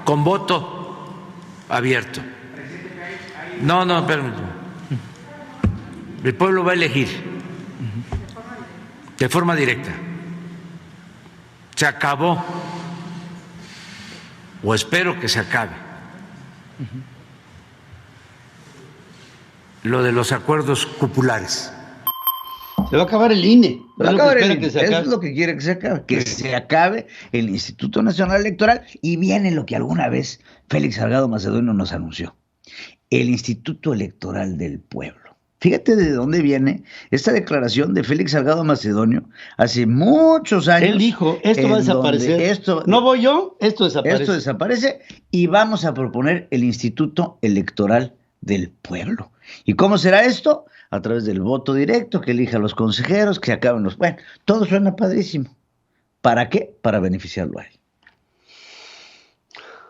Con voto abierto. No, permítame. El pueblo va a elegir de forma directa. Se acabó, o espero que se acabe, lo de los acuerdos cupulares. Se va a acabar el INE. Eso es lo que quiere que se acabe. Que se acabe el Instituto Nacional Electoral. Y viene lo que alguna vez Félix Salgado Macedonio nos anunció: el Instituto Electoral del Pueblo. Fíjate de dónde viene esta declaración de Félix Salgado Macedonio hace muchos años. Él dijo, esto va a desaparecer. No voy yo, esto desaparece. Esto desaparece y vamos a proponer el Instituto Electoral del Pueblo. ¿Y cómo será esto? A través del voto directo, que elija a los consejeros, que acaben los... Bueno, todo suena padrísimo. ¿Para qué? Para beneficiarlo a él.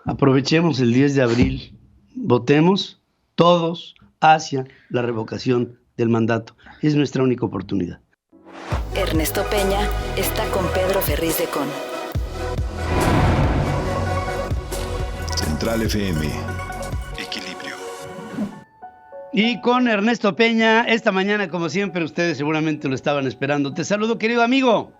Aprovechemos el 10 de abril. Votemos todos hacia la revocación del mandato. Es nuestra única oportunidad. Ernesto Peña está con Pedro Ferriz de Con. Central FM. Equilibrio. Y con Ernesto Peña, esta mañana, como siempre, ustedes seguramente lo estaban esperando. Te saludo, querido amigo.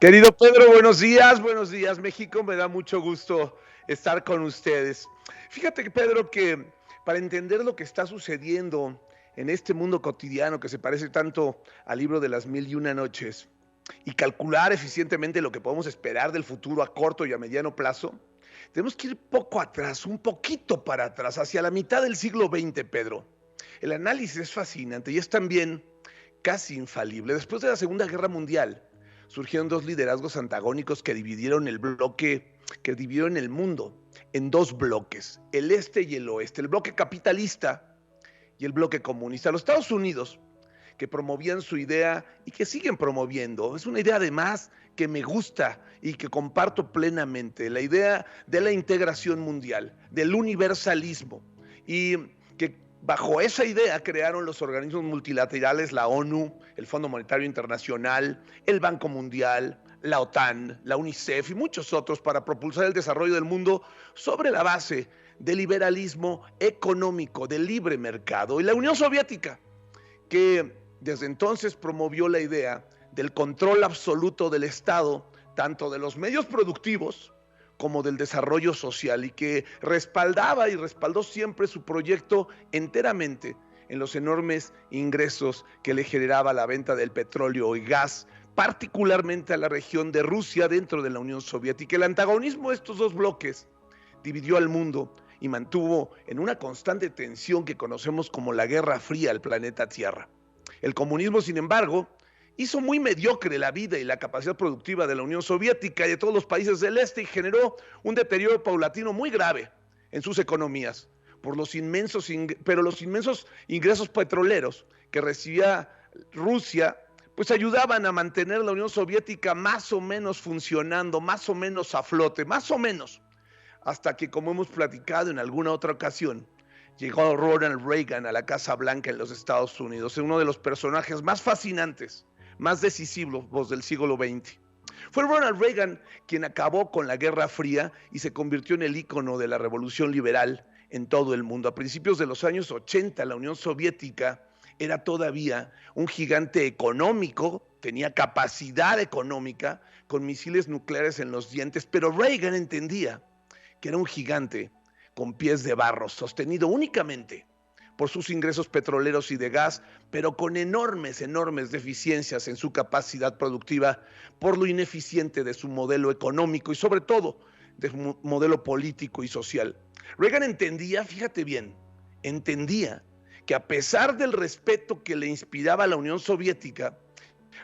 Querido Pedro, buenos días, México. Me da mucho gusto estar con ustedes. Fíjate, Pedro, que para entender lo que está sucediendo en este mundo cotidiano que se parece tanto al libro de las 1001 noches y calcular eficientemente lo que podemos esperar del futuro a corto y a mediano plazo, tenemos que ir poco atrás, un poquito para atrás, hacia la mitad del siglo XX, Pedro. El análisis es fascinante y es también casi infalible. Después de la Segunda Guerra Mundial, surgieron dos liderazgos antagónicos que dividieron el mundo en dos bloques, el este y el oeste, el bloque capitalista y el bloque comunista. Los Estados Unidos, que promovían su idea y que siguen promoviendo, es una idea además que me gusta y que comparto plenamente, la idea de la integración mundial, del universalismo, y que bajo esa idea crearon los organismos multilaterales, la ONU, el Fondo Monetario Internacional, el Banco Mundial, la OTAN, la UNICEF y muchos otros para propulsar el desarrollo del mundo sobre la base del liberalismo económico, del libre mercado. Y la Unión Soviética, que desde entonces promovió la idea del control absoluto del Estado, tanto de los medios productivos como del desarrollo social, y que respaldaba y respaldó siempre su proyecto enteramente en los enormes ingresos que le generaba la venta del petróleo y gas, particularmente a la región de Rusia dentro de la Unión Soviética. El antagonismo de estos dos bloques dividió al mundo y mantuvo en una constante tensión que conocemos como la Guerra Fría al planeta Tierra. El comunismo, sin embargo, hizo muy mediocre la vida y la capacidad productiva de la Unión Soviética y de todos los países del este y generó un deterioro paulatino muy grave en sus economías por los inmensos ingresos petroleros que recibía Rusia, pues ayudaban a mantener la Unión Soviética más o menos funcionando, más o menos a flote, más o menos, hasta que, como hemos platicado en alguna otra ocasión, llegó Ronald Reagan a la Casa Blanca en los Estados Unidos, uno de los personajes más fascinantes, más decisivos del siglo XX. Fue Ronald Reagan quien acabó con la Guerra Fría y se convirtió en el ícono de la revolución liberal en todo el mundo. A principios de los años 80, la Unión Soviética era todavía un gigante económico, tenía capacidad económica, con misiles nucleares en los dientes, pero Reagan entendía que era un gigante con pies de barro, sostenido únicamente por sus ingresos petroleros y de gas, pero con enormes deficiencias en su capacidad productiva, por lo ineficiente de su modelo económico y sobre todo de su modelo político y social. Reagan entendía, fíjate bien, entendía que a pesar del respeto que le inspiraba a la Unión Soviética,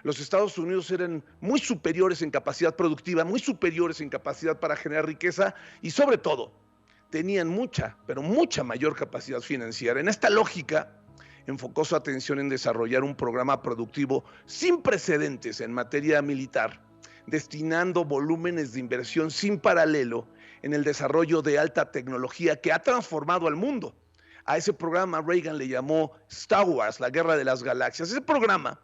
los Estados Unidos eran muy superiores en capacidad productiva, muy superiores en capacidad para generar riqueza y sobre todo tenían mucha, pero mucha mayor capacidad financiera. En esta lógica, enfocó su atención en desarrollar un programa productivo sin precedentes en materia militar, destinando volúmenes de inversión sin paralelo en el desarrollo de alta tecnología que ha transformado al mundo. A ese programa Reagan le llamó Star Wars, la Guerra de las Galaxias. Ese programa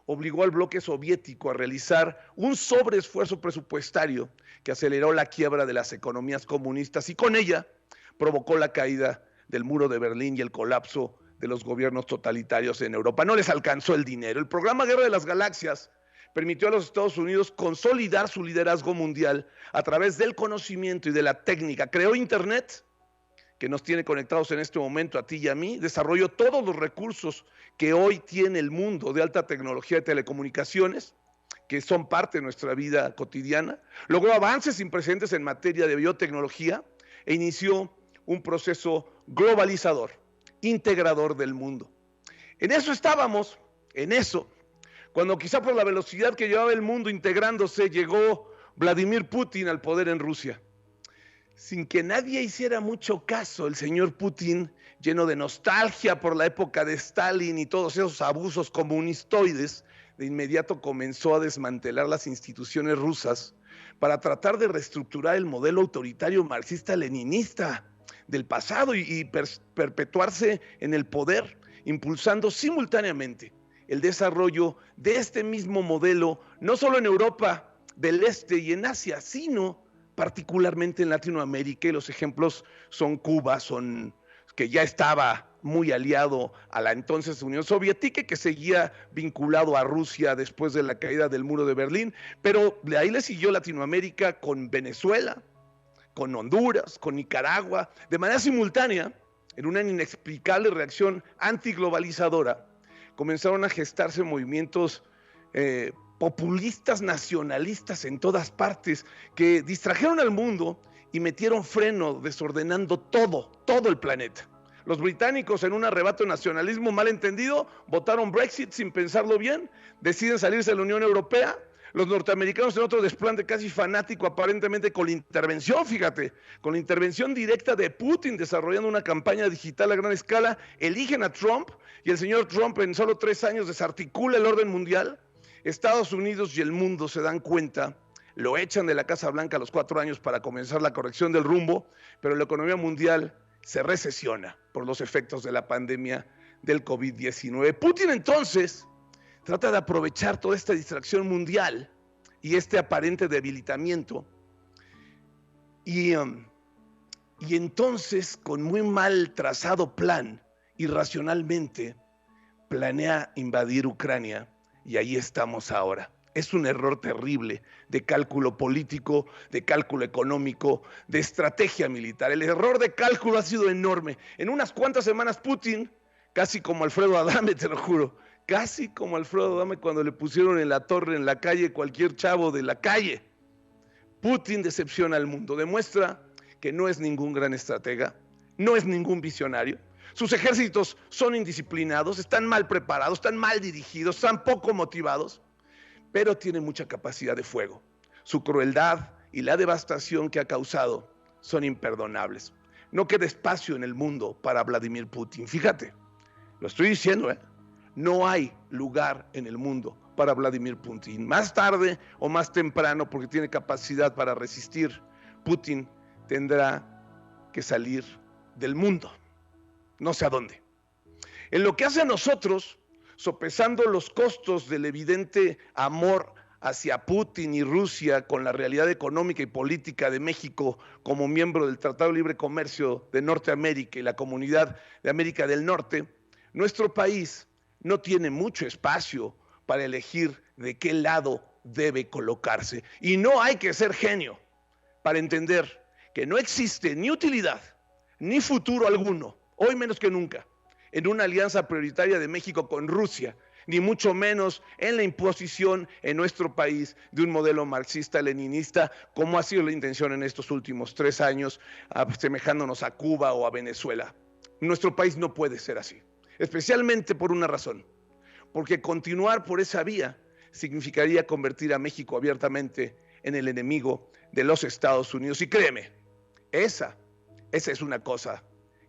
obligó al bloque soviético a realizar un sobreesfuerzo presupuestario que aceleró la quiebra de las economías comunistas y con ella provocó la caída del muro de Berlín y el colapso de los gobiernos totalitarios en Europa. No les alcanzó el dinero. El programa Guerra de las Galaxias permitió a los Estados Unidos consolidar su liderazgo mundial a través del conocimiento y de la técnica. Creó Internet, que nos tiene conectados en este momento a ti y a mí, desarrolló todos los recursos que hoy tiene el mundo de alta tecnología y telecomunicaciones, que son parte de nuestra vida cotidiana, logró avances sin precedentes en materia de biotecnología e inició un proceso globalizador, integrador del mundo. En eso estábamos, cuando quizá por la velocidad que llevaba el mundo integrándose, llegó Vladimir Putin al poder en Rusia. Sin que nadie hiciera mucho caso, el señor Putin, lleno de nostalgia por la época de Stalin y todos esos abusos comunistoides, de inmediato comenzó a desmantelar las instituciones rusas para tratar de reestructurar el modelo autoritario marxista-leninista del pasado y perpetuarse en el poder, impulsando simultáneamente el desarrollo de este mismo modelo, no solo en Europa del Este y en Asia, sino particularmente en Latinoamérica, y los ejemplos son Cuba, que ya estaba muy aliado a la entonces Unión Soviética, que seguía vinculado a Rusia después de la caída del muro de Berlín, pero de ahí le siguió Latinoamérica con Venezuela, con Honduras, con Nicaragua, de manera simultánea, en una inexplicable reacción antiglobalizadora, comenzaron a gestarse movimientos populistas nacionalistas en todas partes que distrajeron al mundo y metieron freno desordenando todo el planeta. Los británicos, en un arrebato de nacionalismo mal entendido, votaron Brexit sin pensarlo bien, deciden salirse de la Unión Europea. Los norteamericanos, en otro desplante casi fanático, aparentemente con la intervención, fíjate, con la intervención directa de Putin, desarrollando una campaña digital a gran escala, eligen a Trump, y el señor Trump en solo 3 años desarticula el orden mundial. Estados Unidos y el mundo se dan cuenta, lo echan de la Casa Blanca a los 4 años para comenzar la corrección del rumbo, pero la economía mundial se recesiona por los efectos de la pandemia del COVID-19. Putin entonces trata de aprovechar toda esta distracción mundial y este aparente debilitamiento y entonces, con muy mal trazado plan, irracionalmente planea invadir Ucrania, y ahí estamos ahora. Es un error terrible de cálculo político, de cálculo económico, de estrategia militar. El error de cálculo ha sido enorme. En unas cuantas semanas Putin, casi como Alfredo Adame, te lo juro, casi como Alfredo Adame cuando le pusieron en la torre, en la calle, cualquier chavo de la calle. Putin decepciona al mundo, demuestra que no es ningún gran estratega, no es ningún visionario. Sus ejércitos son indisciplinados, están mal preparados, están mal dirigidos, están poco motivados, pero tiene mucha capacidad de fuego. Su crueldad y la devastación que ha causado son imperdonables. No queda espacio en el mundo para Vladimir Putin. Fíjate, lo estoy diciendo, no hay lugar en el mundo para Vladimir Putin. Más tarde o más temprano, porque tiene capacidad para resistir, Putin tendrá que salir del mundo. No sé a dónde. En lo que hace a nosotros, sopesando los costos del evidente amor hacia Putin y Rusia con la realidad económica y política de México como miembro del Tratado de Libre Comercio de Norteamérica y la Comunidad de América del Norte, nuestro país no tiene mucho espacio para elegir de qué lado debe colocarse. Y no hay que ser genio para entender que no existe ni utilidad ni futuro alguno, hoy menos que nunca, en una alianza prioritaria de México con Rusia, ni mucho menos en la imposición en nuestro país de un modelo marxista-leninista, como ha sido la intención en estos últimos 3 años, asemejándonos a Cuba o a Venezuela. Nuestro país no puede ser así, especialmente por una razón, porque continuar por esa vía significaría convertir a México abiertamente en el enemigo de los Estados Unidos. Y créeme, esa es una cosa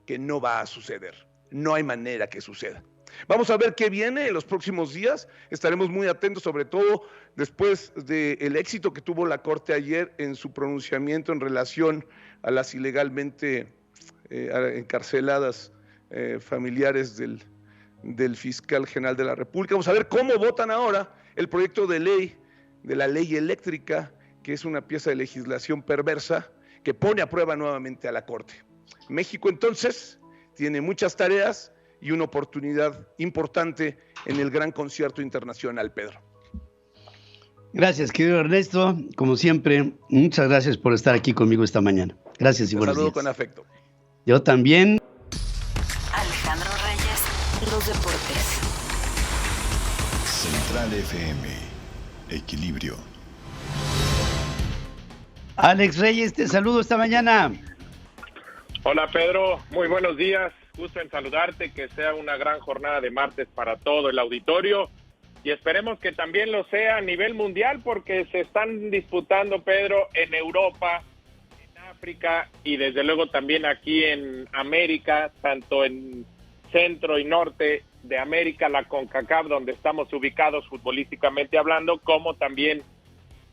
que no va a suceder. No hay manera que suceda. Vamos a ver qué viene en los próximos días. Estaremos muy atentos, sobre todo después del éxito que tuvo la Corte ayer en su pronunciamiento en relación a las ilegalmente encarceladas familiares del fiscal general de la República. Vamos a ver cómo votan ahora el proyecto de ley, de la ley eléctrica, que es una pieza de legislación perversa que pone a prueba nuevamente a la Corte. México entonces tiene muchas tareas y una oportunidad importante en el gran concierto internacional, Pedro. Gracias, querido Ernesto. Como siempre, muchas gracias por estar aquí conmigo esta mañana. Gracias y buenos días. Saludo con afecto. Yo también. Alejandro Reyes, los deportes. Central FM, Equilibrio. Alex Reyes, te saludo esta mañana. Hola Pedro, muy buenos días. gusto en saludarte, que sea una gran jornada de martes para todo el auditorio y esperemos que también lo sea a nivel mundial, porque se están disputando, Pedro, en Europa, en África y desde luego también aquí en América, tanto en centro y norte de América, la CONCACAF, donde estamos ubicados futbolísticamente hablando, como también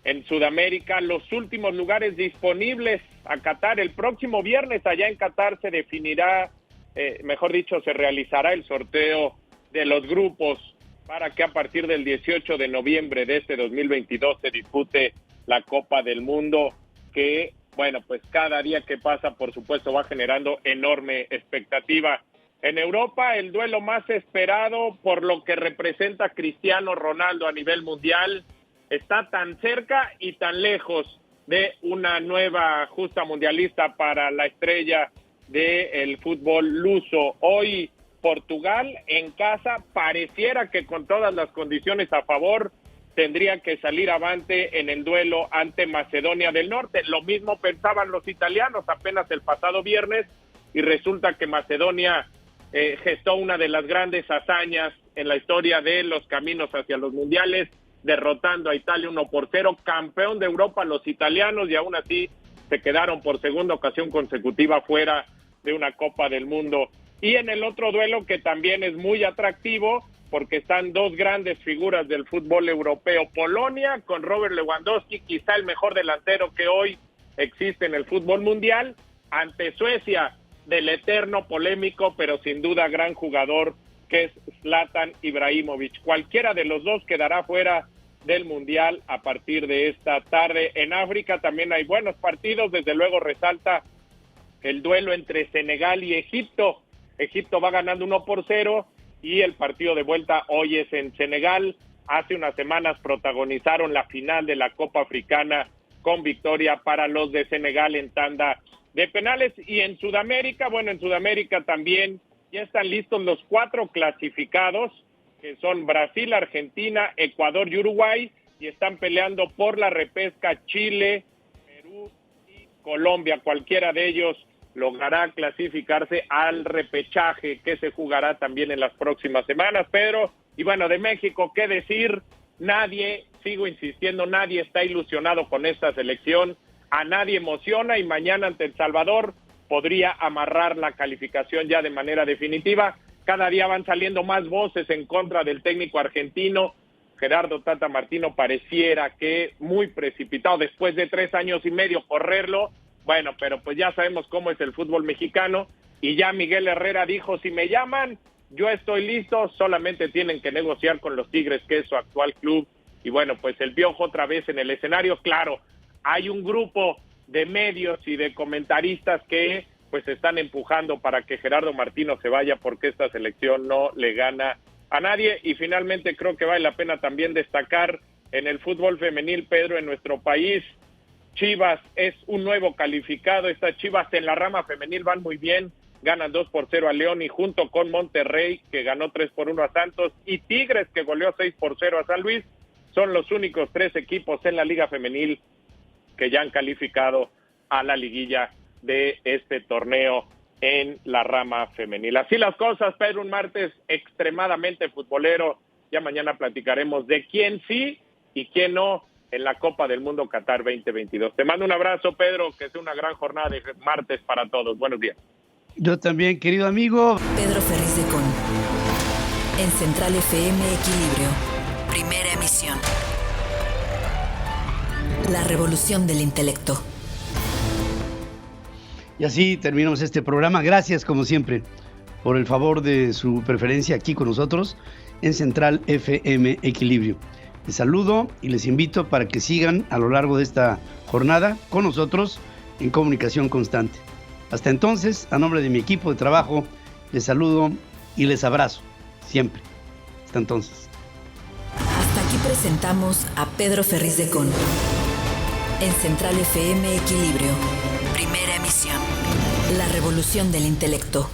en Sudamérica, los últimos lugares disponibles a Qatar. El próximo viernes allá en Qatar se definirá, se realizará el sorteo de los grupos para que a partir del 18 de noviembre de este 2022 se dispute la Copa del Mundo, que, bueno, pues cada día que pasa, por supuesto, va generando enorme expectativa. En Europa, el duelo más esperado por lo que representa Cristiano Ronaldo a nivel mundial está tan cerca y tan lejos de una nueva justa mundialista para la estrella del fútbol luso. Hoy Portugal en casa pareciera que con todas las condiciones a favor tendría que salir avante en el duelo ante Macedonia del Norte. Lo mismo pensaban los italianos apenas el pasado viernes y resulta que Macedonia gestó una de las grandes hazañas en la historia de los caminos hacia los mundiales, derrotando a Italia 1-0, campeón de Europa los italianos, y aún así se quedaron por segunda ocasión consecutiva fuera de una Copa del Mundo. Y en el otro duelo, que también es muy atractivo, porque están dos grandes figuras del fútbol europeo, Polonia con Robert Lewandowski, quizá el mejor delantero que hoy existe en el fútbol mundial, ante Suecia, del eterno polémico, pero sin duda gran jugador, que es Zlatan Ibrahimovic. Cualquiera de los dos quedará fuera del Mundial a partir de esta tarde. En África también hay buenos partidos, desde luego resalta el duelo entre Senegal y Egipto. Egipto va ganando 1-0 y el partido de vuelta hoy es en Senegal. Hace unas semanas protagonizaron la final de la Copa Africana con victoria para los de Senegal en tanda de penales. Y en Sudamérica, en Sudamérica también ya están listos los 4 clasificados, que son Brasil, Argentina, Ecuador y Uruguay, y están peleando por la repesca Chile, Perú y Colombia. Cualquiera de ellos logrará clasificarse al repechaje que se jugará también en las próximas semanas, Pedro. Y de México, ¿qué decir? Nadie, sigo insistiendo, nadie está ilusionado con esta selección, a nadie emociona, y mañana ante El Salvador podría amarrar la calificación ya de manera definitiva. Cada día van saliendo más voces en contra del técnico argentino. Gerardo Tata Martino pareciera que muy precipitado después de 3 años y medio correrlo. Pero pues ya sabemos cómo es el fútbol mexicano, y ya Miguel Herrera dijo: si me llaman, yo estoy listo, solamente tienen que negociar con los Tigres, que es su actual club. Y pues el Piojo otra vez en el escenario. Claro, hay un grupo de medios y de comentaristas que pues están empujando para que Gerardo Martino se vaya, porque esta selección no le gana a nadie. Y finalmente creo que vale la pena también destacar en el fútbol femenil, Pedro, en nuestro país, Chivas es un nuevo calificado. Estas Chivas en la rama femenil van muy bien, ganan 2-0 a León, y junto con Monterrey, que ganó 3-1 a Santos, y Tigres, que goleó 6-0 a San Luis, son los únicos 3 equipos en la liga femenil que ya han calificado a la liguilla de este torneo en la rama femenil. Así las cosas, Pedro, un martes extremadamente futbolero. Ya mañana platicaremos de quién sí y quién no en la Copa del Mundo Qatar 2022. Te mando un abrazo, Pedro, que sea una gran jornada de martes para todos. Buenos días. Yo también, querido amigo. Pedro Ferriz de Con. En Central FM Equilibrio. Primera emisión. La revolución del intelecto. Y así terminamos este programa. Gracias, como siempre, por el favor de su preferencia aquí con nosotros en Central FM Equilibrio. Les saludo y les invito para que sigan a lo largo de esta jornada con nosotros en comunicación constante. Hasta entonces, a nombre de mi equipo de trabajo, les saludo y les abrazo siempre. Hasta entonces. Hasta aquí presentamos a Pedro Ferriz de Con. En Central FM Equilibrio. Primera emisión. La revolución del intelecto.